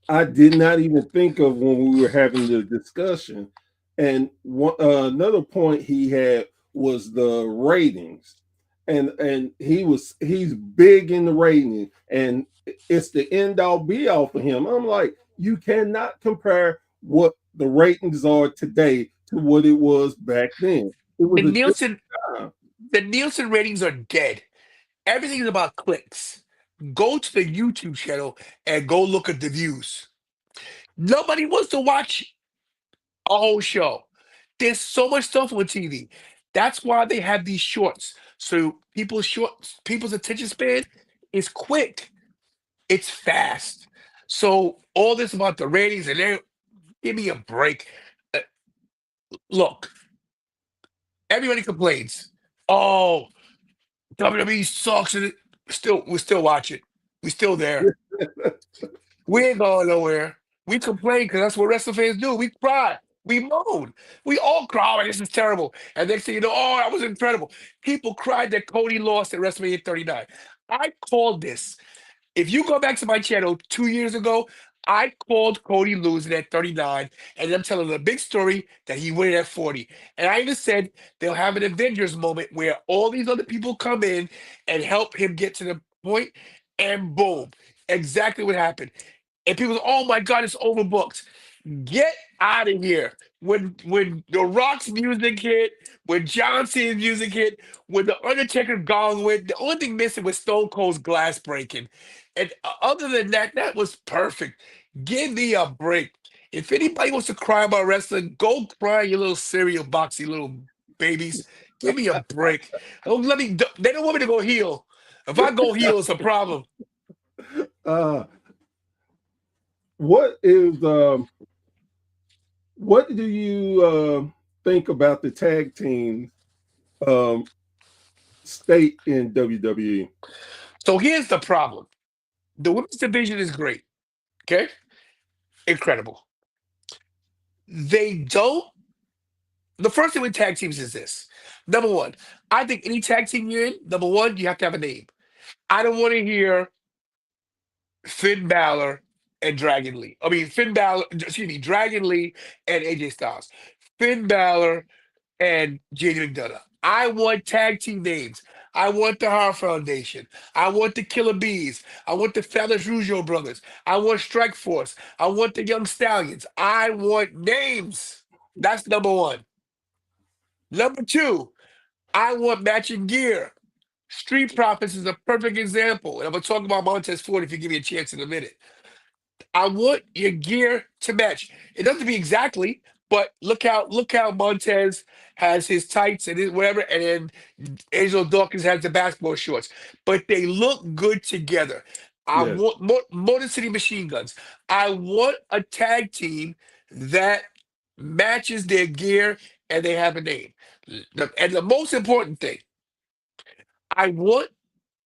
I did not even think of when we were having the discussion. And another point he had was the ratings, and he's big in the ratings, and it's the end all be all for him. I'm like, you cannot compare what the ratings are today to what it was back then. It The was a different Nielsen time. the Nielsen ratings are dead. Everything is about clicks. Go to the YouTube channel and go look at the views. Nobody wants to watch a whole show. There's so much stuff on TV. That's why they have these shorts. So people's attention span is quick. It's fast. So all this about the ratings and they give me a break. Uh, Look, everybody complains. Oh, WWE sucks, and we still watch it. We still there. We ain't going nowhere. We complain because that's what wrestling fans do. We cry. We moan. We all cry. "Oh, this is terrible." And next thing you know, "Oh, that was incredible." People cried that Cody lost at WrestleMania 39. I called this. If you go back to my channel 2 years ago, I called Cody losing at 39, and I'm telling a big story that he win at 40. And I even said they'll have an Avengers moment where all these other people come in and help him get to the point, and boom, exactly what happened. And people, oh my God, it's overbooked. Get out of here. When the Rock's music hit, when John Cena's music hit, when the Undertaker gong went, the only thing missing was Stone Cold's glass breaking. And other than that, that was perfect. Give me a break. If anybody wants to cry about wrestling, go cry in your little cereal box, you little babies. Give me a break. Don't let me. They don't want me to go heel. If I go heel, it's a problem. Uh, what is what do you think about the tag team state in WWE? So here's the problem. The women's division is great. Okay, incredible. They don't. The first thing with tag teams is this. Number one, I think any tag team you're in, number one, you have to have a name. I don't want to hear Finn Balor and Dragon Lee. I mean, Finn Balor, excuse me, Dragon Lee and AJ Styles. Finn Balor and JD McDonough. I want tag team names. I want the Hart Foundation. I want the Killer Bees. I want the Fellas Rougeau brothers. I want Strike Force. I want the Young Stallions. I want names. That's number one. Number two, I want matching gear. Street Profits is a perfect example. And I'm going to talk about Montez Ford if you give me a chance in a minute. I want your gear to match. It doesn't have to be exactly, but look how Montez has his tights and his whatever, and then Angelo Dawkins has the basketball shorts. But they look good together. I Yes, want Motor City Machine Guns. I want a tag team that matches their gear and they have a name. And the most important thing, I want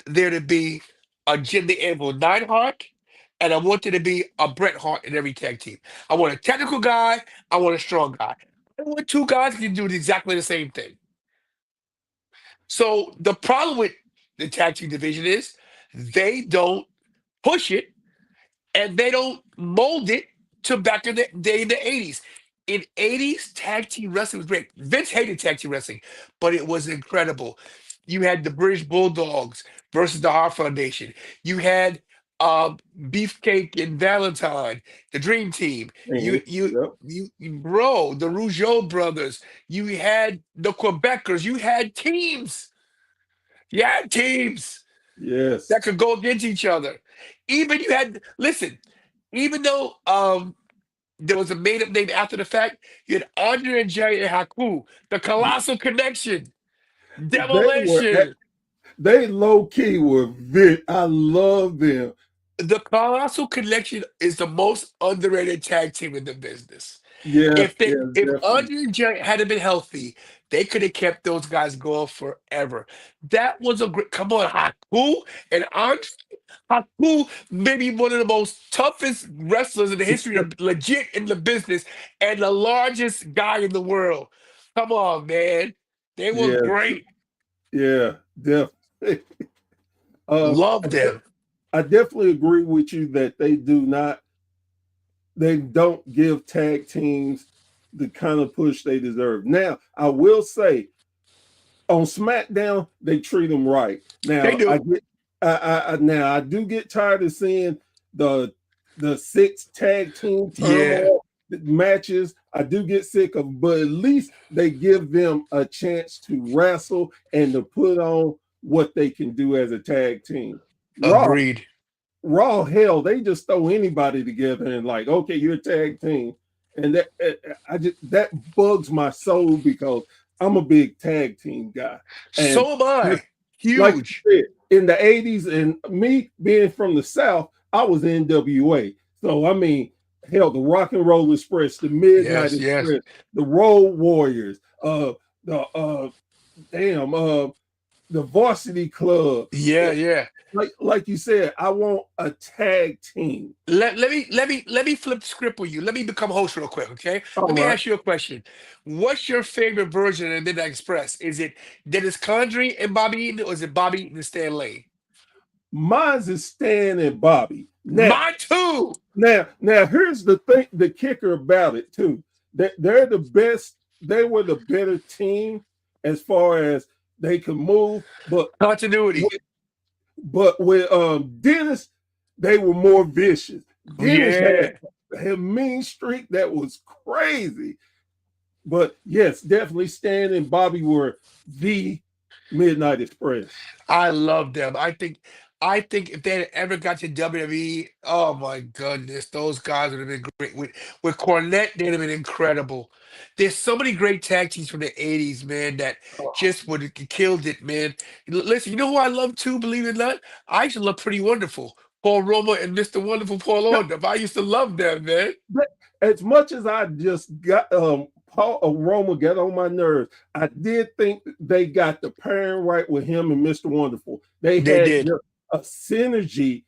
there to be a Jim the Anvil Neidhart, and I want there to be a Bret Hart in every tag team. I want a technical guy. I want a strong guy. I want two guys who can do exactly the same thing. So the problem with the tag team division is they don't push it and they don't mold it to back in the day in the 80s. In 80s, tag team wrestling was great. Vince hated tag team wrestling, but it was incredible. You had the British Bulldogs versus the Hart Foundation. You had Beefcake and Valentine, the Dream Team. You team. you Yep. bro, the Rougeau brothers. You had the Quebecers. You had teams. You had teams Yes. that could go against each other. Even you had listen, even though there was a made up name after the fact, you had Andre and Jerry and Haku, the Colossal Connection, They were Demolition. they low key were I love them. The Colossal Connection is the most underrated tag team in the business. Yeah, yeah, If definitely. Andre and Jerry hadn't been healthy, they could have kept those guys going forever. That was a great come on, Haku and Andre. Haku may be one of the most toughest wrestlers in the history of legit in the business and the largest guy in the world. Come on, man. They were Yeah, great. yeah, definitely. Uh, I, Love de- them. I definitely agree with you that they don't give tag teams the kind of push they deserve. Now, I will say on SmackDown, they treat them right. They Now, do. now I do get tired of seeing the the six tag team Yeah, turmoil matches. I do get sick of, but at least they give them a chance to wrestle and to put on what they can do as a tag team. Raw, agreed. hell, they just throw anybody together and like, okay, you're a tag team, and that bugs my soul because I'm a big tag team guy, and So am I. like Huge. you said, in the 80s, and me being from the South, I was NWA. So, I mean, hell, the Rock and Roll Express, the Midnight Yes, yes. Express, the Road Warriors, the damn, the Varsity Club. Yeah, yeah. Like you said, I want a tag team. Let me flip the script with you. Let me become host real quick, okay? All Let me right. ask you a question. What's your favorite version of Midnight Express? Is it Dennis Condrey and Bobby Eaton, or is it Bobby Eaton and Stan Lane? Mine's is Stan and Bobby. Now, Mine too. now, here's the thing, the kicker about it too. That they're the best. They were the better team as far as they could move, Continuity. with, but with Dennis, they were more vicious. Dennis Yeah. had a mean streak that was crazy. But yes, definitely Stan and Bobby were the Midnight Express. I love them. I think if they had ever got to WWE, oh my goodness, those guys would have been great. With Cornette, they'd have been incredible. There's so many great tag teams from the 80s, man, that Oh, just would have killed it, man. Listen, you know who I love too, believe it or not? I used to love Pretty Wonderful. Paul Roma and Mr. Wonderful Paul yeah, Orndorff. I used to love them, man. but as much as I just got Paul Aroma got on my nerves, I did think they got the pairing right with him and Mr. Wonderful. They They had did. just a synergy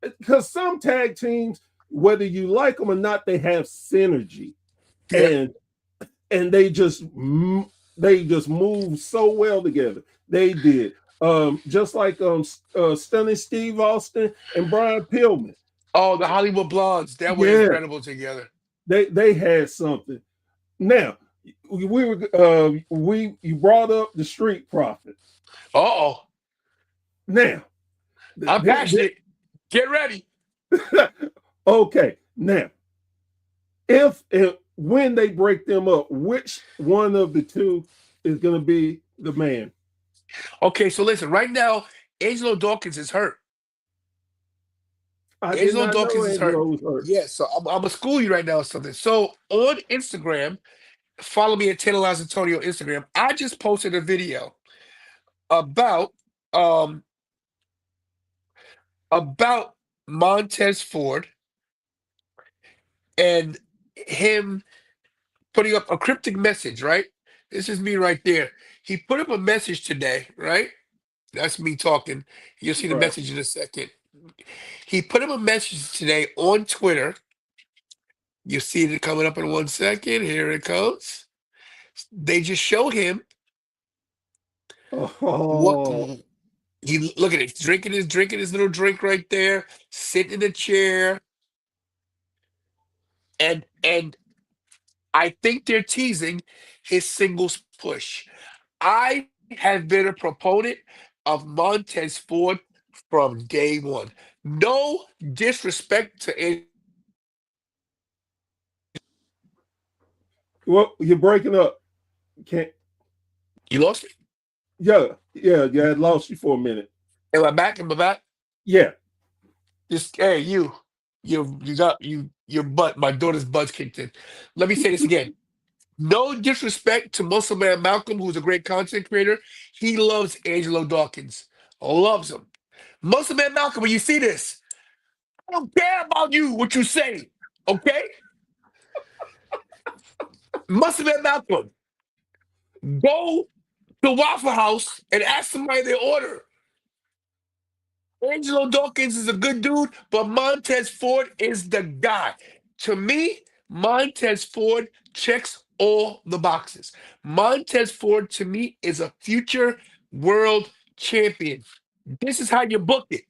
because some tag teams, whether you like them or not, they have synergy, Yeah. and they just move so well together. They did. Just like Stunning Steve Austin and Brian Pillman. Oh, the Hollywood Blondes. That were Yeah, incredible together. they had something. Now we you brought up the Street Profits. Uh-oh. Now, I'm passionate. Get ready. okay. Now, if when they break them up, which one of the two is going to be the man? Okay, so listen, right now, Angelo Dawkins is hurt. I did Angelo not know Dawkins is hurt. Angelo was hurt. Yeah, so I'm gonna school you right now or something. So on Instagram, follow me at Tantalizing Tony on Instagram. I just posted a video about um about Montez Ford and him putting up a cryptic message, right? This is me right there. He put up a message today, right? That's me talking. You'll see the Right. message in a second. He put up a message today on Twitter. You see it coming up in 1 second. Here it comes. They just showed him what Oh, he look at it. Drinking his little drink right there, sitting in a chair, and I think they're teasing his singles push. I have been a proponent of Montez Ford from day one. No disrespect to any. well, you're breaking up. Can't. You lost me. Yeah. I lost you for a minute. Am I back? Am I back? Yeah. Just hey, you got your butt. My daughter's butt's kicked in. Let me say this again. No disrespect to Muscle Man Malcolm, who's a great content creator. He loves Angelo Dawkins. Loves him. Muscle Man Malcolm, when you see this, I don't care about you, what you say. Okay? Muscle Man Malcolm, go to Waffle House and ask somebody their order. Angelo Dawkins is a good dude, but Montez Ford is the guy. To me, Montez Ford checks all the boxes. Montez Ford, to me, is a future world champion. This is how you book it.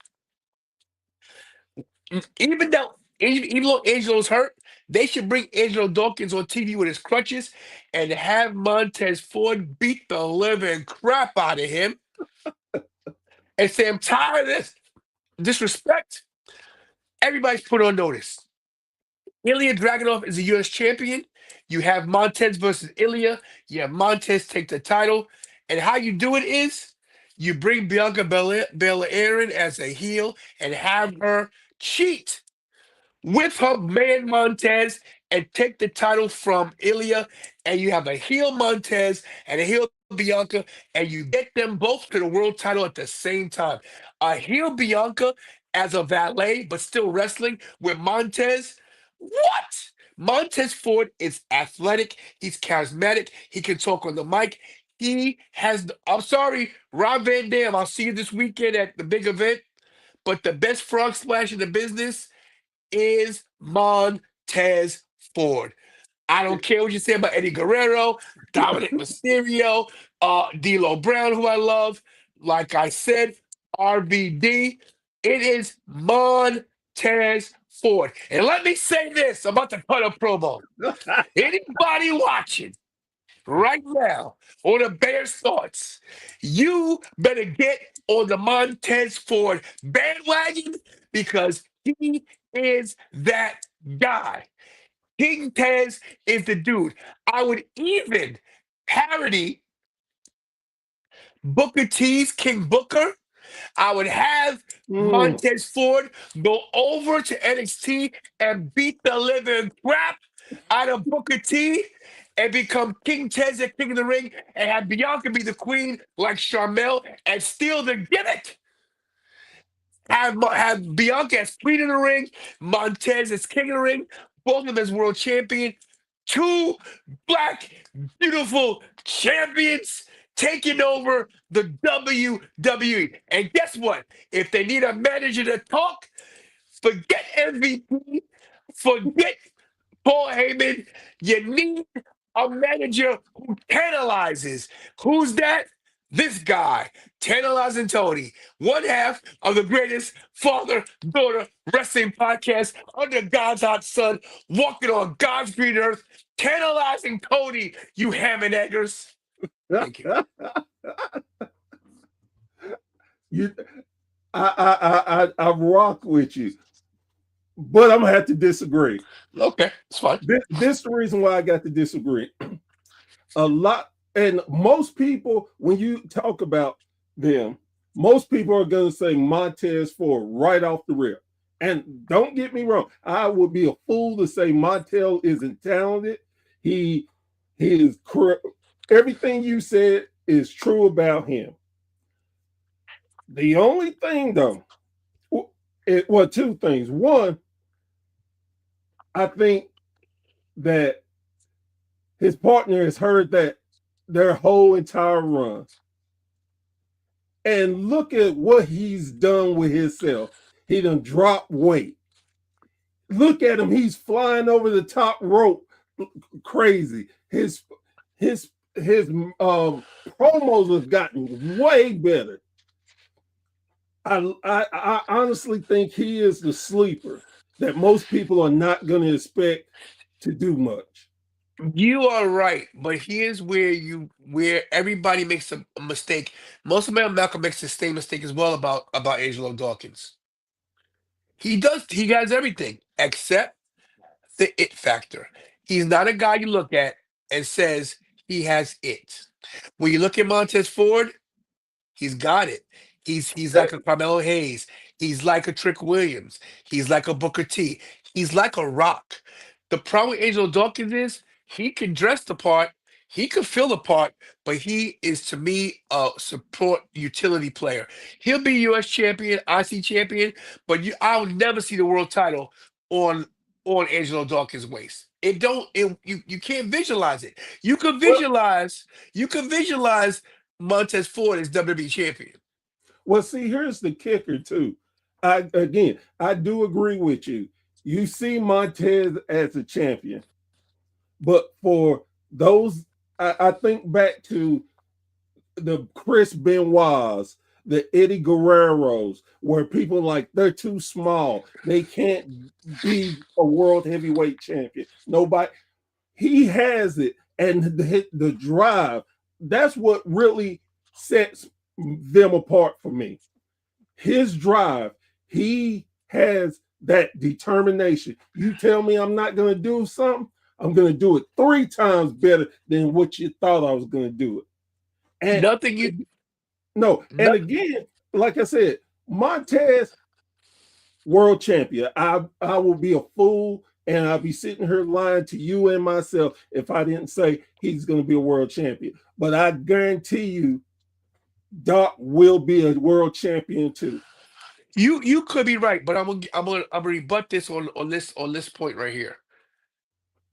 Even though Angelo's hurt, they should bring Angelo Dawkins on TV with his crutches and have Montez Ford beat the living crap out of him and say, I'm tired of this disrespect. Everybody's put on notice. Ilya Dragunov is a U.S. champion. You have Montez versus Ilya. You have Montez take the title. And how you do it is you bring Bianca Belair in as a heel and have her cheat with her man Montez and take the title from Ilya, and you have a heel Montez and a heel Bianca, and you get them both to the world title at the same time. A heel Bianca as a valet, but still wrestling with Montez. What? Montez Ford is athletic. He's charismatic. He can talk on the mic. He has. I'm sorry, Rob Van Dam. I'll see you this weekend at the big event. But the best frog splash in the business is Montez Ford. I don't care what you say about Eddie Guerrero, Dominic Mysterio, D'Lo Brown, who I love. Like I said, RVD. It is Montez Montez Ford. And let me say this, I'm about to cut a promo. Anybody watching right now on the Bears thoughts, you better get on the Montez Ford bandwagon because he is that guy. King Tez is the dude. I would even parody Booker T's King Booker. I would have Mm. Montez Ford go over to NXT and beat the living crap out of Booker T and become King Tez at King of the Ring and have Bianca be the queen like Charmel and steal the gimmick. Have Bianca as queen of the ring, Montez as king of the ring, both of them as world champion. Two black, beautiful champions taking over the WWE. And guess what? If they need a manager to talk, forget MVP, forget Paul Heyman. You need a manager who tantalizes. Who's that? This guy, Tantalizing Tony, one half of the greatest father-daughter wrestling podcast under God's hot sun, walking on God's green earth. Tantalizing Tony, you ham and eggers. Thank you. You, I rock with you, but I'm gonna have to disagree. Okay, it's fine. This is the reason why I got to disagree. A lot, and most people, when you talk about them, most people are gonna say Montez Ford right off the rip. And don't get me wrong, I would be a fool to say Montez isn't talented. He is everything you said is true about him. The only thing, though, well, two things. One, I think that his partner has heard that their whole entire run. And look at what he's done with himself. He done dropped weight. Look at him. He's flying over the top rope crazy. His promos have gotten way better. I honestly think he is the sleeper that most people are not going to expect to do much. You are right, but here's where everybody makes a mistake. Most of Malcolm makes the same mistake as well about Angelo Dawkins. He has everything except the it factor. He's not a guy you look at and says he has it. When you look at Montez Ford, he's got it. He's like a Carmelo Hayes. He's like a Trick Williams. He's like a Booker T. He's like a Rock. The problem with Angelo Dawkins is he can dress the part, he can fill the part, but he is to me a support utility player. He'll be U.S. champion, IC champion, but I'll never see the world title on Angelo Dawkins' waist. You can't visualize it. You can visualize Montez Ford as WWE champion. Well, see, here's the kicker, too. I do agree with you. You see Montez as a champion. But for those, I think back to the Chris Benoit's, the Eddie Guerreros, where people like, they're too small. They can't be a world heavyweight champion. Nobody. He has it. And the drive, that's what really sets them apart for me. His drive, he has that determination. You tell me I'm not going to do something, I'm going to do it 3 times better than what you thought I was going to do it. And and again, like I said, Montez, world champion. I will be a fool and I'll be sitting here lying to you and myself if I didn't say he's going to be a world champion. But I guarantee you, Doc will be a world champion too. You could be right, but I'm gonna rebut this on this point right here.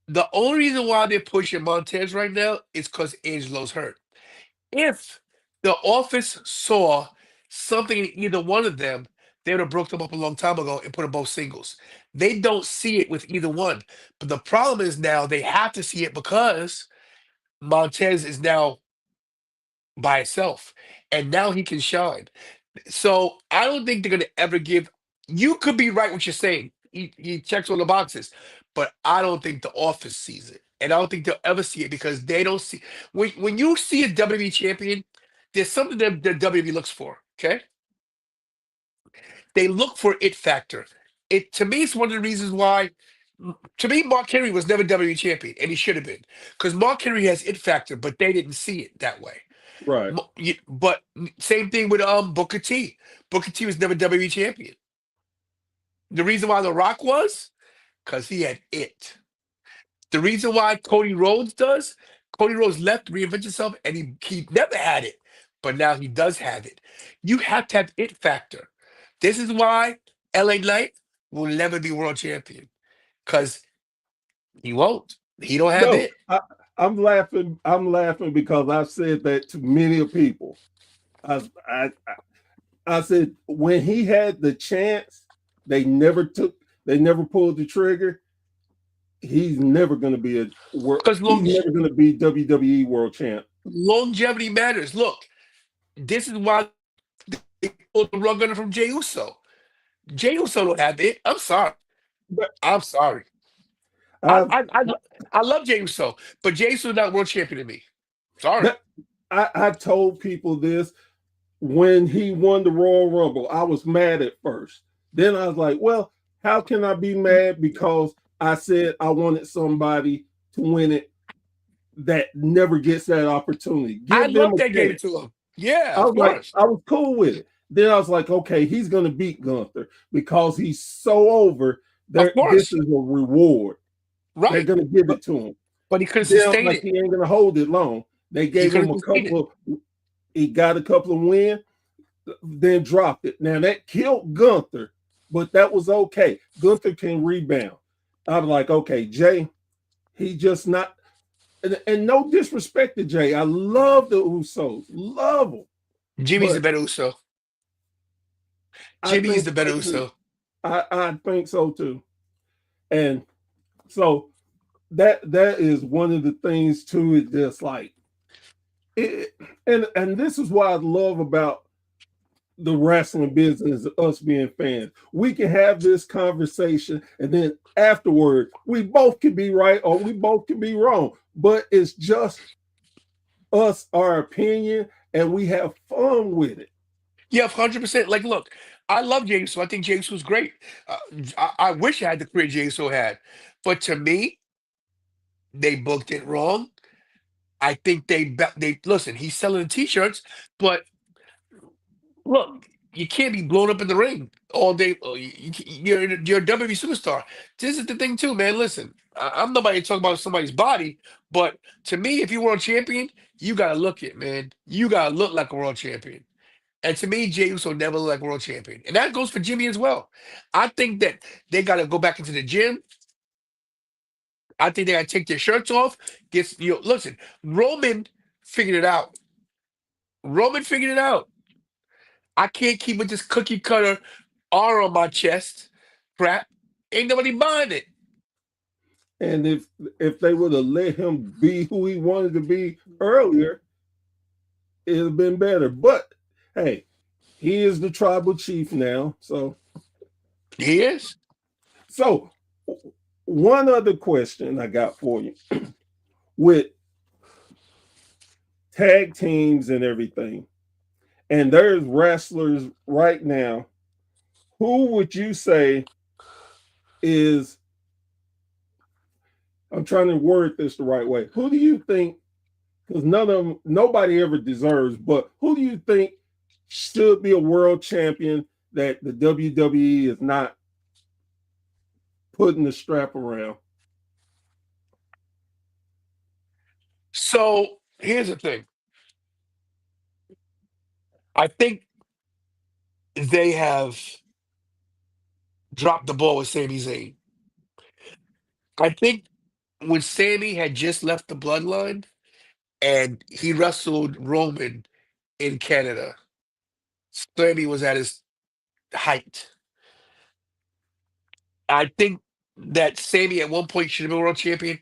The only reason why they're pushing Montez right now is because Angelo's hurt. If the office saw something in either one of them, they would have broke them up a long time ago and put them both singles. They don't see it with either one. But the problem is now they have to see it because Montez is now by itself. And now he can shine. So I don't think they're going to ever give you could be right what you're saying. He checks all the boxes, but I don't think the office sees it, and I don't think they'll ever see it because they don't see when you see a WWE champion, there's something that the WWE looks for. Okay, they look for it factor. It to me, it's one of the reasons why. To me, Mark Henry was never WWE champion, and he should have been because Mark Henry has it factor, but they didn't see it that way. Right. But same thing with Booker T. Booker T was never WWE champion. The reason why The Rock was because he had it. The reason why Cody Rhodes does, Cody Rhodes left, reinvented himself, and he never had it, but now he does have it. You have to have it factor. This is why LA Knight will never be world champion because he won't. He don't have No, it. I'm laughing. I'm laughing because I've said that to many people. I, I I said when he had the chance, they never pulled the trigger. He's never going to be Because he's never going to be WWE world champ. longevity matters. Look, this is why they pulled the rug on it from Jey Uso. Jey Uso don't have it. I'm sorry. But I'm sorry. I I've I I, I love Jey Uso, but Jey Uso not world champion to me. Sorry. that, I told people this when he won the Royal Rumble. I was mad at first. Then I was like, well, how can I be mad because I said I wanted somebody to win it that never gets that opportunity. I Give them love a that gave it chance. to him. Yeah, I of was like, course. I was cool with it. Then I was like, okay, he's gonna beat Gunther because he's so over. Of This course. is a reward. They're Right. gonna give But it to him. but he couldn't Then I was sustain like, it. he ain't gonna hold it long. They He gave him couldn't a sustain it. couple of, he got a couple of wins, then dropped it. Now that killed Gunther, but that was okay. Gunther can rebound. I was like, okay, Jay, he just not, and no disrespect to Jay. I love the Usos, love them, Jimmy's the but better Uso. I Jimmy's think the better lately, Uso. I think so too. And so that is one of the things too. It's just like it, and this is what I love about the wrestling business, us being fans. We can have this conversation, and then afterward, we both can be right or we both can be wrong. But it's just us, our opinion, and we have fun with it. Yeah, 100%. Like, look, I love Jey Uso. I think Jey Uso was great. Uh, I wish I had the career Jey Uso had, but to me, they booked it wrong. I think they listen. He's selling the t-shirts, but look, you can't be blown up in the ring all day. You're a WWE superstar. This is the thing too, man. Listen, I'm nobody to talk about somebody's body, but to me, if you're world champion, you gotta look it, man. You gotta look like a world champion. And to me, Jey Uso never looked like world champion, and that goes for Jimmy as well. I think that they gotta go back into the gym. I think they gotta take their shirts off. Listen, Roman figured it out. Roman figured it out. I can't keep with this cookie cutter R on my chest crap. Ain't nobody buying it. And if they would have let him be who he wanted to be earlier, it'd have been better. But hey, he is the tribal chief now. He is. So one other question I got for you with tag teams and everything, and there's wrestlers right now. Who would you say is, I'm trying to word this the right way. Who do you think, because nobody ever deserves, but who do you think should be a world champion that the WWE is not putting the strap around? So here's the thing. I think they have dropped the ball with Sami Zayn. I think when Sammy had just left the bloodline and he wrestled Roman in Canada, Sammy was at his height. I think that Sammy at one point should have been world champion.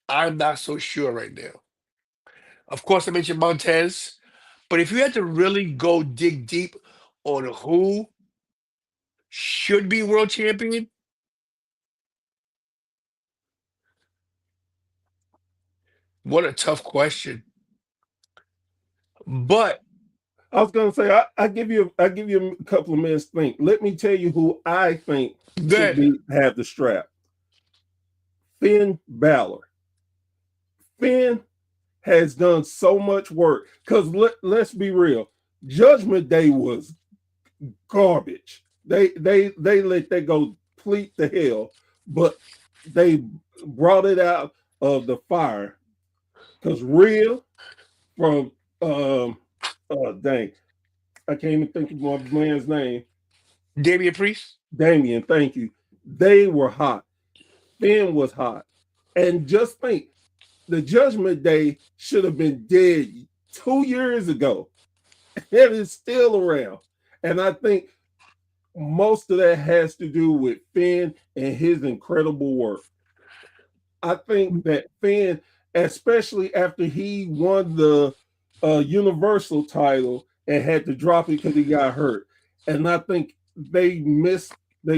I'm not so sure right now. Of course, I mentioned Montez, but if you had to really go dig deep on who should be world champion? What a tough question. But I was gonna say I give you a couple of minutes to think. Let me tell you who I think should good. be have the strap. Finn Balor. Finn has done so much work. Because let's be real, Judgment Day was garbage. They let that go complete to hell, but they brought it out of the fire. Because real from dang, I can't even think of my man's name. Damian Priest? Damien, thank you. They were hot. Finn was hot. And just think, the Judgment Day should have been dead 2 years ago. And it's still around. And I think most of that has to do with Finn and his incredible work. I think that Finn, especially after he won the Universal title and had to drop it because he got hurt, and I think they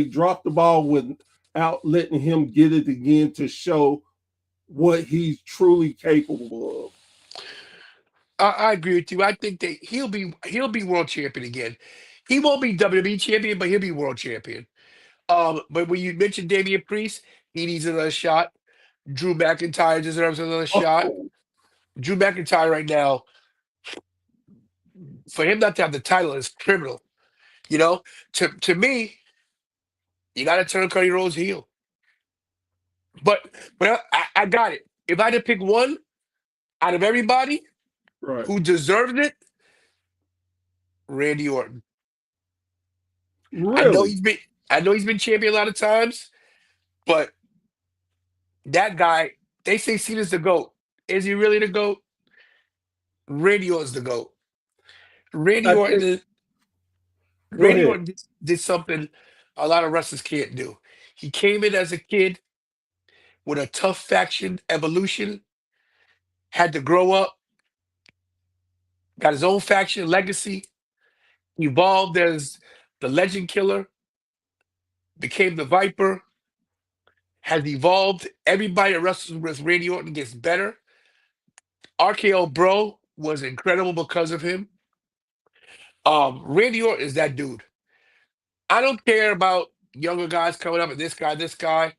dropped the ball without letting him get it again to show what he's truly capable of. I agree with you. I think that he'll be world champion again. He won't be WWE champion, but he'll be world champion. But when you mentioned Damian Priest, he needs another shot. Drew McIntyre deserves another shot. Oh, Drew McIntyre right now, for him not to have the title is criminal. You know, to me, you got to turn Cody Rhodes heel. But I got it. If I had to pick one out of everybody right. who deserved it, Randy Orton. I know Really? he's been I know he's been champion a lot of times, but that guy, they say Cena's the GOAT. Is he really the GOAT? Randy Orton's the GOAT. Randy I Orton think, is, go Randy ahead. Orton did something a lot of wrestlers can't do. He came in as a kid with a tough faction evolution, had to grow up, got his own faction legacy, evolved as the legend killer, became the Viper, has evolved. Everybody that wrestles with Randy Orton gets better. RKO Bro was incredible because of him. Randy Orton is that dude. I don't care about younger guys coming up and this guy, this guy.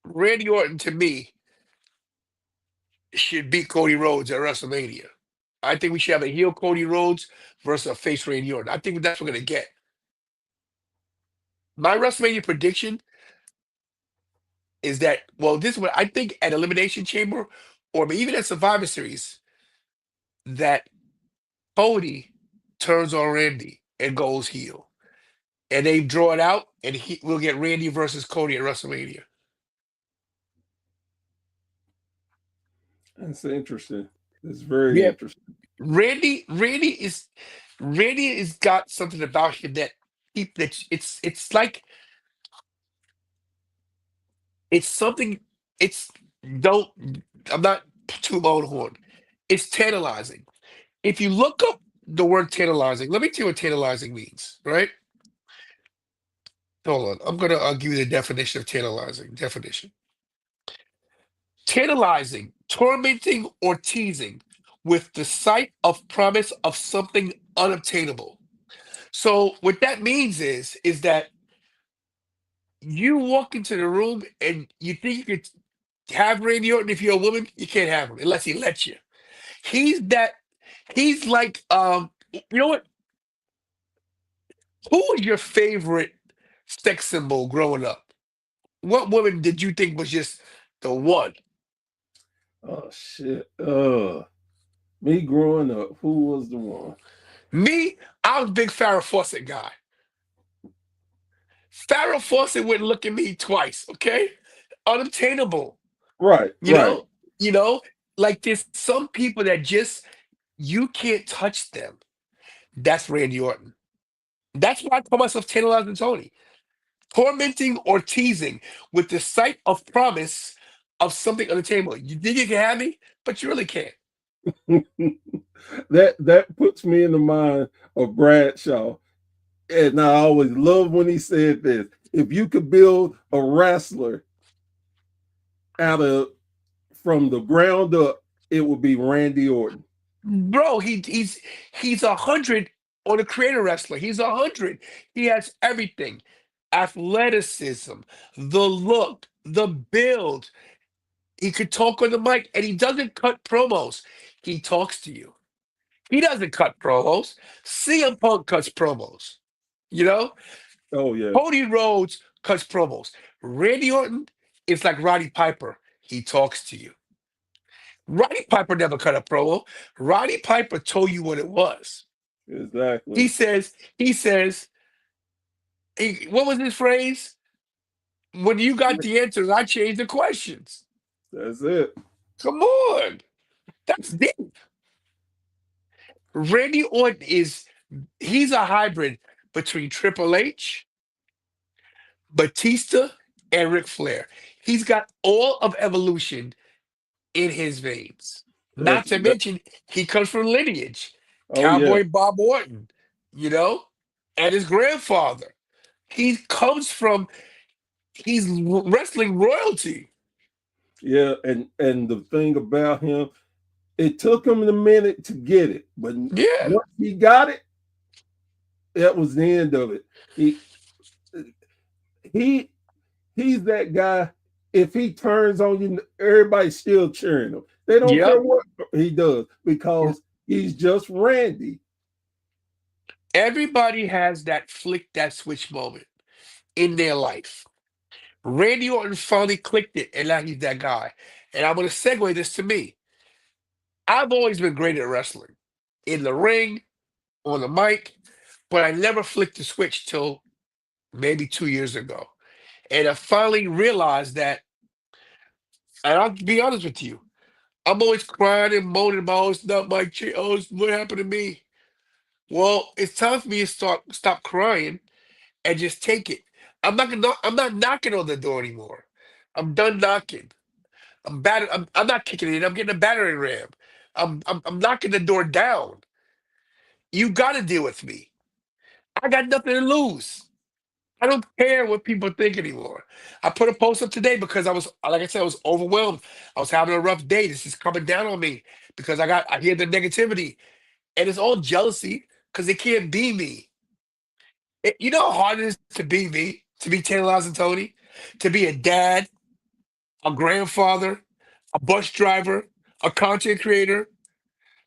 Randy Orton to me should beat Cody Rhodes at WrestleMania. I think we should have a heel Cody Rhodes versus a face Randy Orton. I think that's what we're gonna get. My WrestleMania prediction is that, well, this is what I think at Elimination Chamber or even at Survivor Series, that Cody turns on Randy and goes heel. And they draw it out, and we'll get Randy versus Cody at WrestleMania. That's interesting. It's very Yeah, interesting. Randy, Randy is got something about him that it's like it's something. It's don't. I'm not too my own horn. It's tantalizing. If you look up the word tantalizing, let me tell you what tantalizing means. Right? Hold on. I'm gonna give you the definition of tantalizing. Definition: tantalizing, tormenting, or teasing with the sight of promise of something unobtainable. So what that means is that you walk into the room and you think you could have Randy Orton. If you're a woman, you can't have him unless he lets you. He's that. He's like, you know what? Who was your favorite sex symbol growing up? What woman did you think was just the one? Oh shit. Me growing up, who was the one? Me, I was a big Farrah Fawcett guy. Farrah Fawcett wouldn't look at me twice. Okay, unobtainable. Right, You right. know, you know, like there's some people that just you can't touch them. That's Randy Orton. That's why I call myself tantalizing Tony. Tormenting or teasing with the sight of promise of something unattainable. You think you can have me, but you really can't. That puts me in the mind of Bradshaw. And I always love when he said this. If you could build a wrestler out of from the ground up, it would be Randy Orton. Bro, he's 100 on a creator wrestler. He's 100. He has everything. Athleticism, the look, the build. He could talk on the mic, and he doesn't cut promos. He talks to you. He doesn't cut promos. CM Punk cuts promos. You know? Oh yeah, Cody Rhodes cuts promos. Randy Orton is like Roddy Piper. He talks to you. Roddy Piper never cut a promo. Roddy Piper told you what it was. exactly. He says, what was his phrase? When you got the answers, I changed the questions. That's it. Come on. That's deep. Randy Orton he's a hybrid between Triple H, Batista, and Ric Flair. He's got all of evolution in his veins. That's Not to mention, he comes from lineage. oh yeah, Cowboy Bob Orton, you know, and his grandfather. He comes from, he's wrestling royalty. yeah. And the thing about him, it took him a minute to get it, but Yeah. once he got it, that was the end of it. He he's that guy. If he turns on you, everybody's still cheering him. They don't care Yep. what he does because he's just Randy. Everybody has that flick that switch moment in their life. Randy Orton finally clicked it, and now he's that guy. And I'm going to segue this to me. I've always been great at wrestling, in the ring, on the mic, but I never flicked the switch till maybe 2 years ago. And I finally realized that, and I'll be honest with you, I'm always crying and moaning about, oh, it's not my oh, what happened to me? Well, it's time for me to stop crying and just take it. I'm not knocking on the door anymore. I'm done knocking. I'm not kicking it in. I'm getting a battering ram. I'm knocking the door down. You got to deal with me. I got nothing to lose. I don't care what people think anymore. I put a post up today because I was, like I said, I was overwhelmed. I was having a rough day. This is coming down on me because I hear the negativity, and it's all jealousy because they can't be me. You know how hard it is to be me, to be Tantalizing Tony, to be a dad, a grandfather, a bus driver, a content creator.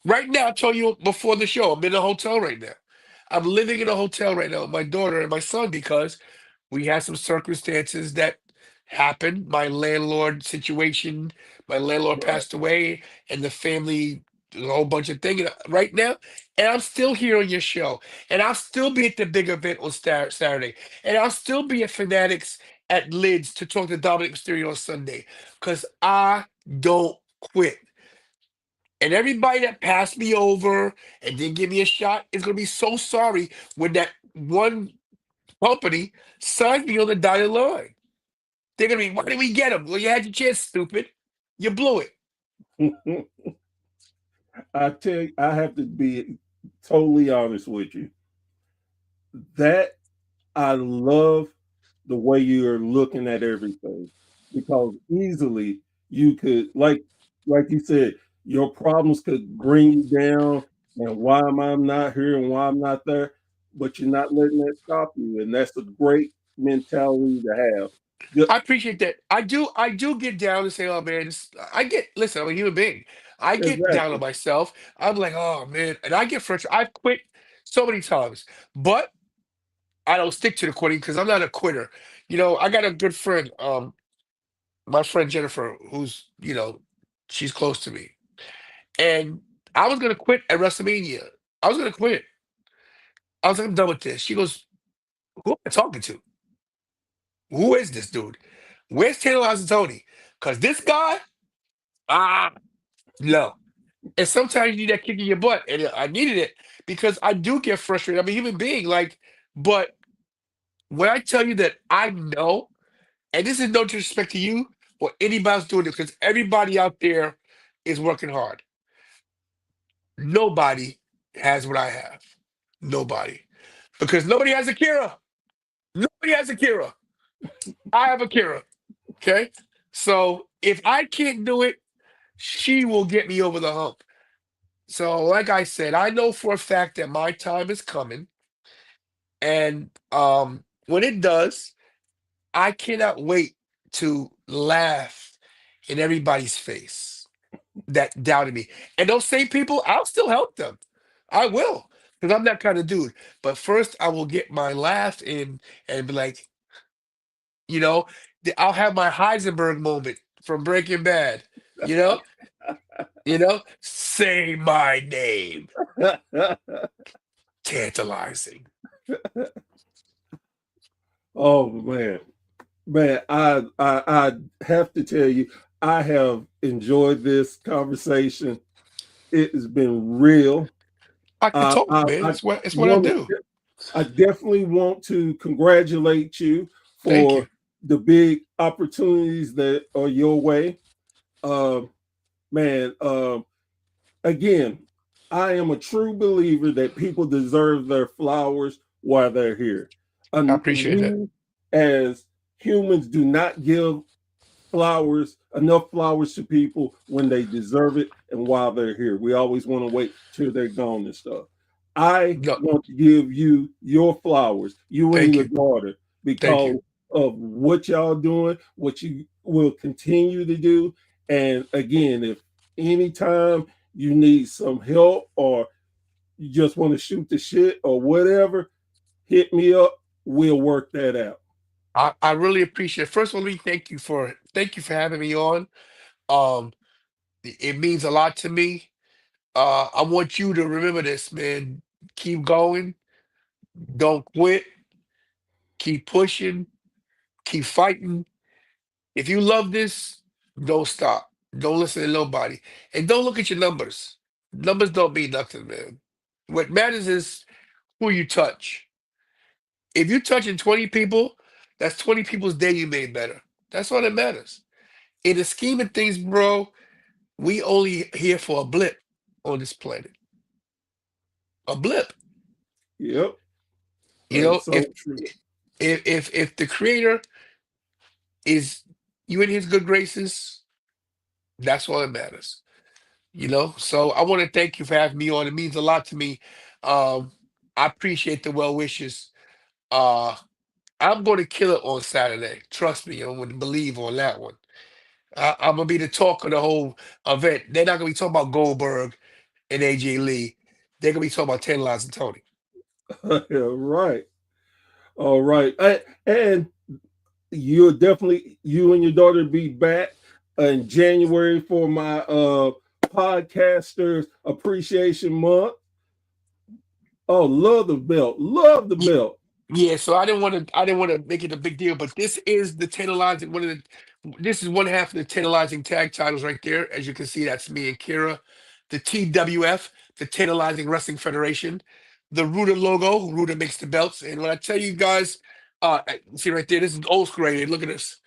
Right now, I told you before the show, I'm in a hotel right now. I'm living in a hotel right now with my daughter and my son because we had some circumstances that happened. My landlord situation, my landlord Right. passed away, and the family, a whole bunch of things right now. And I'm still here on your show, and I'll still be at the big event on Saturday, and I'll still be at Fanatics at Lids to talk to Dominic Mysterio on Sunday because I don't quit. And everybody that passed me over and didn't give me a shot is going to be so sorry when that one company signs me on the dotted line. They're going to be, why did we get him? Well, you had your chance, stupid. You blew it. I tell you, I have to be totally honest with you. That I love the way you're looking at everything because easily you could like you said, your problems could bring you down and why am I not here and why I'm not there, but you're not letting that stop you. And that's a great mentality to have. I appreciate that. I do get down and say, oh man, listen, I'm a human being. I get down on Exactly. myself. I'm like, oh man, and I get frustrated. I've quit so many times, but I don't stick to the quitting because I'm not a quitter. I got a good friend, my friend Jennifer, who's, she's close to me. And I was gonna quit at WrestleMania. I was gonna quit. I was like, I'm done with this. She goes, who am I talking to? Who is this dude? Where's Taylor Tony? Because this guy, ah, no. And sometimes you need that kick in your butt. And I needed it because I do get frustrated. I'm a human being. But when I tell you that I know, and this is no disrespect to you or anybody else doing it, because everybody out there is working hard. Nobody has what I have. Nobody. because nobody has Akira. Nobody has Akira. I have Akira. Okay. So if I can't do it, she will get me over the hump. So, like I said, I know for a fact that my time is coming. And when it does, I cannot wait to laugh in everybody's face that doubted me. And those same people, I'll still help them. I will, because I'm that kind of dude. But first, I will get my laugh in and be like, you know, I'll have my Heisenberg moment from Breaking Bad. You know, say my name, tantalizing. Oh man, I have to tell you, I have enjoyed this conversation. It has been real. I can talk, I man. It's what I want do. to, I definitely want to congratulate you Thank you. for the big opportunities that are your way. Uh, man, again, I am a true believer that people deserve their flowers while they're here. I And appreciate that. we, as humans, do not give enough flowers to people when they deserve it and while they're here. We always want to wait till they're gone and stuff. I No, want to give you your flowers, you and thank your you. daughter, Thank you. because of what y'all doing, what you will continue to do. And again, if anytime you need some help or you just want to shoot the shit or whatever, hit me up. We'll work that out. I really appreciate it. First of all, let me thank you for having me on. Um, it means a lot to me. I want you to remember this, man. Keep going. Don't quit. Keep pushing. Keep fighting. If you love this, don't stop. Don't listen to nobody. And don't look at your numbers. Numbers don't mean nothing, man. What matters is who you touch. If you're touching 20 people, that's 20 people's day you made better. That's all that matters. In the scheme of things, bro, we only here for a blip on this planet. A blip. Yep. You That know, is so true. if the creator is you in his good graces, that's all that matters. So I want to thank you for having me on. It means a lot to me. Um, I appreciate the well wishes. Uh, I'm going to kill it on Saturday. Trust me, I'm going to believe on that one. I'm gonna be the talk of the whole event. They're not gonna be talking about Goldberg and AJ Lee. They're gonna be talking about Tantalizing Tony. Yeah, right. All right. And you'll definitely, you and your daughter be back in January for my podcasters appreciation month. Oh, love the belt. Love the belt. Yeah, so I didn't want to make it a big deal, but this is the tantalizing this is one half of the tantalizing tag titles right there. As you can see, that's me and Kira. The TWF, the Tantalizing Wrestling Federation, the Ruda logo, Ruda makes the belts. And when I tell you guys, see right there, this is old school right here. Look at this.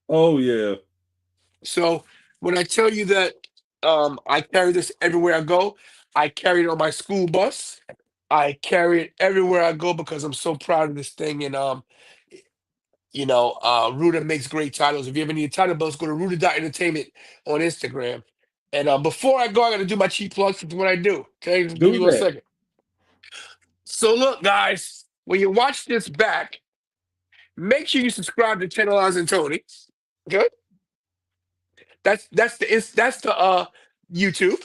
Oh yeah. So when I tell you that I carry this everywhere I go, I carry it on my school bus. I carry it everywhere I go because I'm so proud of this thing. And Ruda makes great titles. If you ever need a title belts, go to Ruda.entertainment on Instagram. And before I go, I got to do my cheap plugs for what I do. Okay, just give me Do 1 that. second. So look, guys, when you watch this back, make sure you subscribe to Channel Eyes and Tony. Okay, that's the YouTube.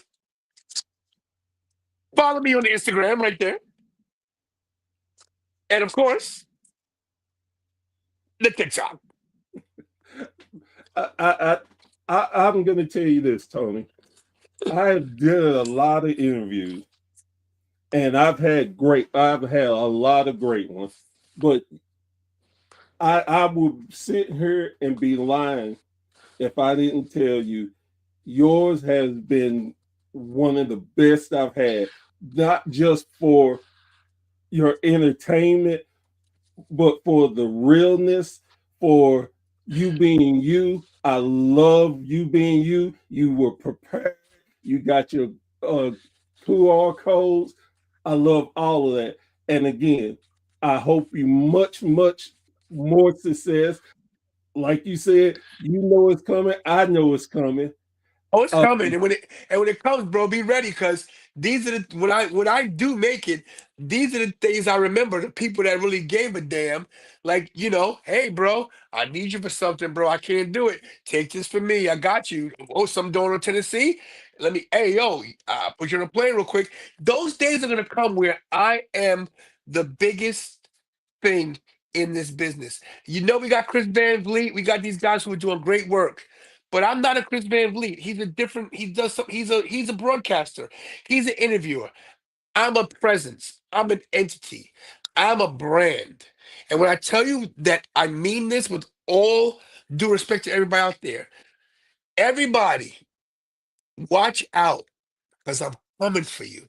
Follow me on the Instagram right there, and of course the TikTok. I'm gonna tell you this, Tony. I've did a lot of interviews and I've had a lot of great ones, but I would sit here and be lying if I didn't tell you yours has been one of the best I've had, not just for your entertainment, but for the realness, for you being you. I love you being you. You were prepared. You got your QR codes. I love all of that. And again, I hope you much, much more success. Like you said, you know it's coming. I know it's coming. Oh, it's Uh, coming, and when it comes, bro, be ready because these are the when I do make it, these are the things I remember. The people that really gave a damn, like hey, bro, I need you for something, bro. I can't do it. Take this from me. I got you. Oh, some door in Tennessee. Let me. Hey, yo, put you on a plane real quick. Those days are gonna come where I am the biggest thing in this business. We got Chris Van Vliet. We got these guys who are doing great work. But I'm not a Chris Van Vliet. He's a different. He does some. He's a broadcaster. He's an interviewer. I'm a presence. I'm an entity. I'm a brand. And when I tell you that I mean this with all due respect to everybody out there, everybody, watch out because I'm coming for you.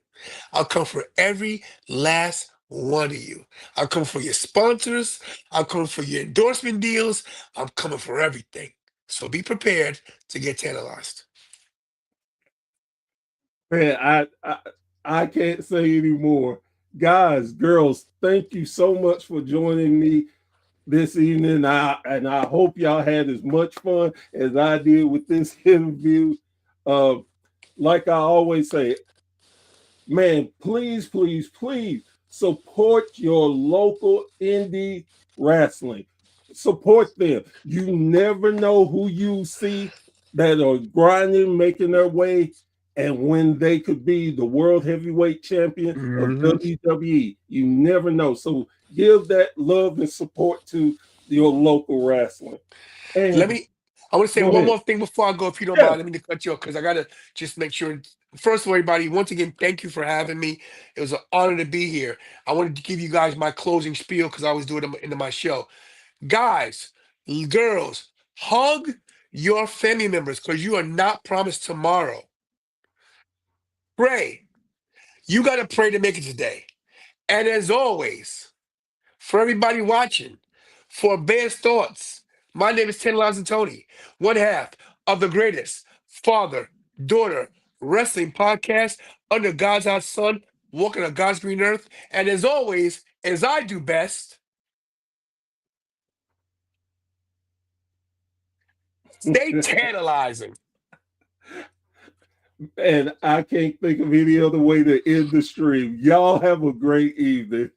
I'll come for every last one of you. I'll come for your sponsors. I'll come for your endorsement deals. I'm coming for everything. So be prepared to get tantalized. Man, I can't say anymore. Guys, girls, thank you so much for joining me this evening. I hope y'all had as much fun as I did with this interview. Uh, like I always say, man, please, please, please support your local indie wrestling. Support them. You never know who you see that are grinding, making their way, and when they could be the world heavyweight champion of Mhm. WWE. You never know. So give that love and support to your local wrestling. Let And me. I want to say go one ahead. more thing before I go, if you don't Yeah. mind. Let me just cut you off because I gotta just make sure. First of all, everybody, once again, thank you for having me. It was an honor to be here. I wanted to give you guys my closing spiel because I always do it into my show. Guys, girls, hug your family members because you are not promised tomorrow. Pray. You got to pray to make it today. And as always, for everybody watching, for Bear's Thoughts, my name is Tantalizing Tony, one half of the greatest father daughter wrestling podcast under God's hot sun, walking on God's green earth. And as always, as I do best, stay tantalizing. And I can't think of any other way to end the stream. Y'all have a great evening.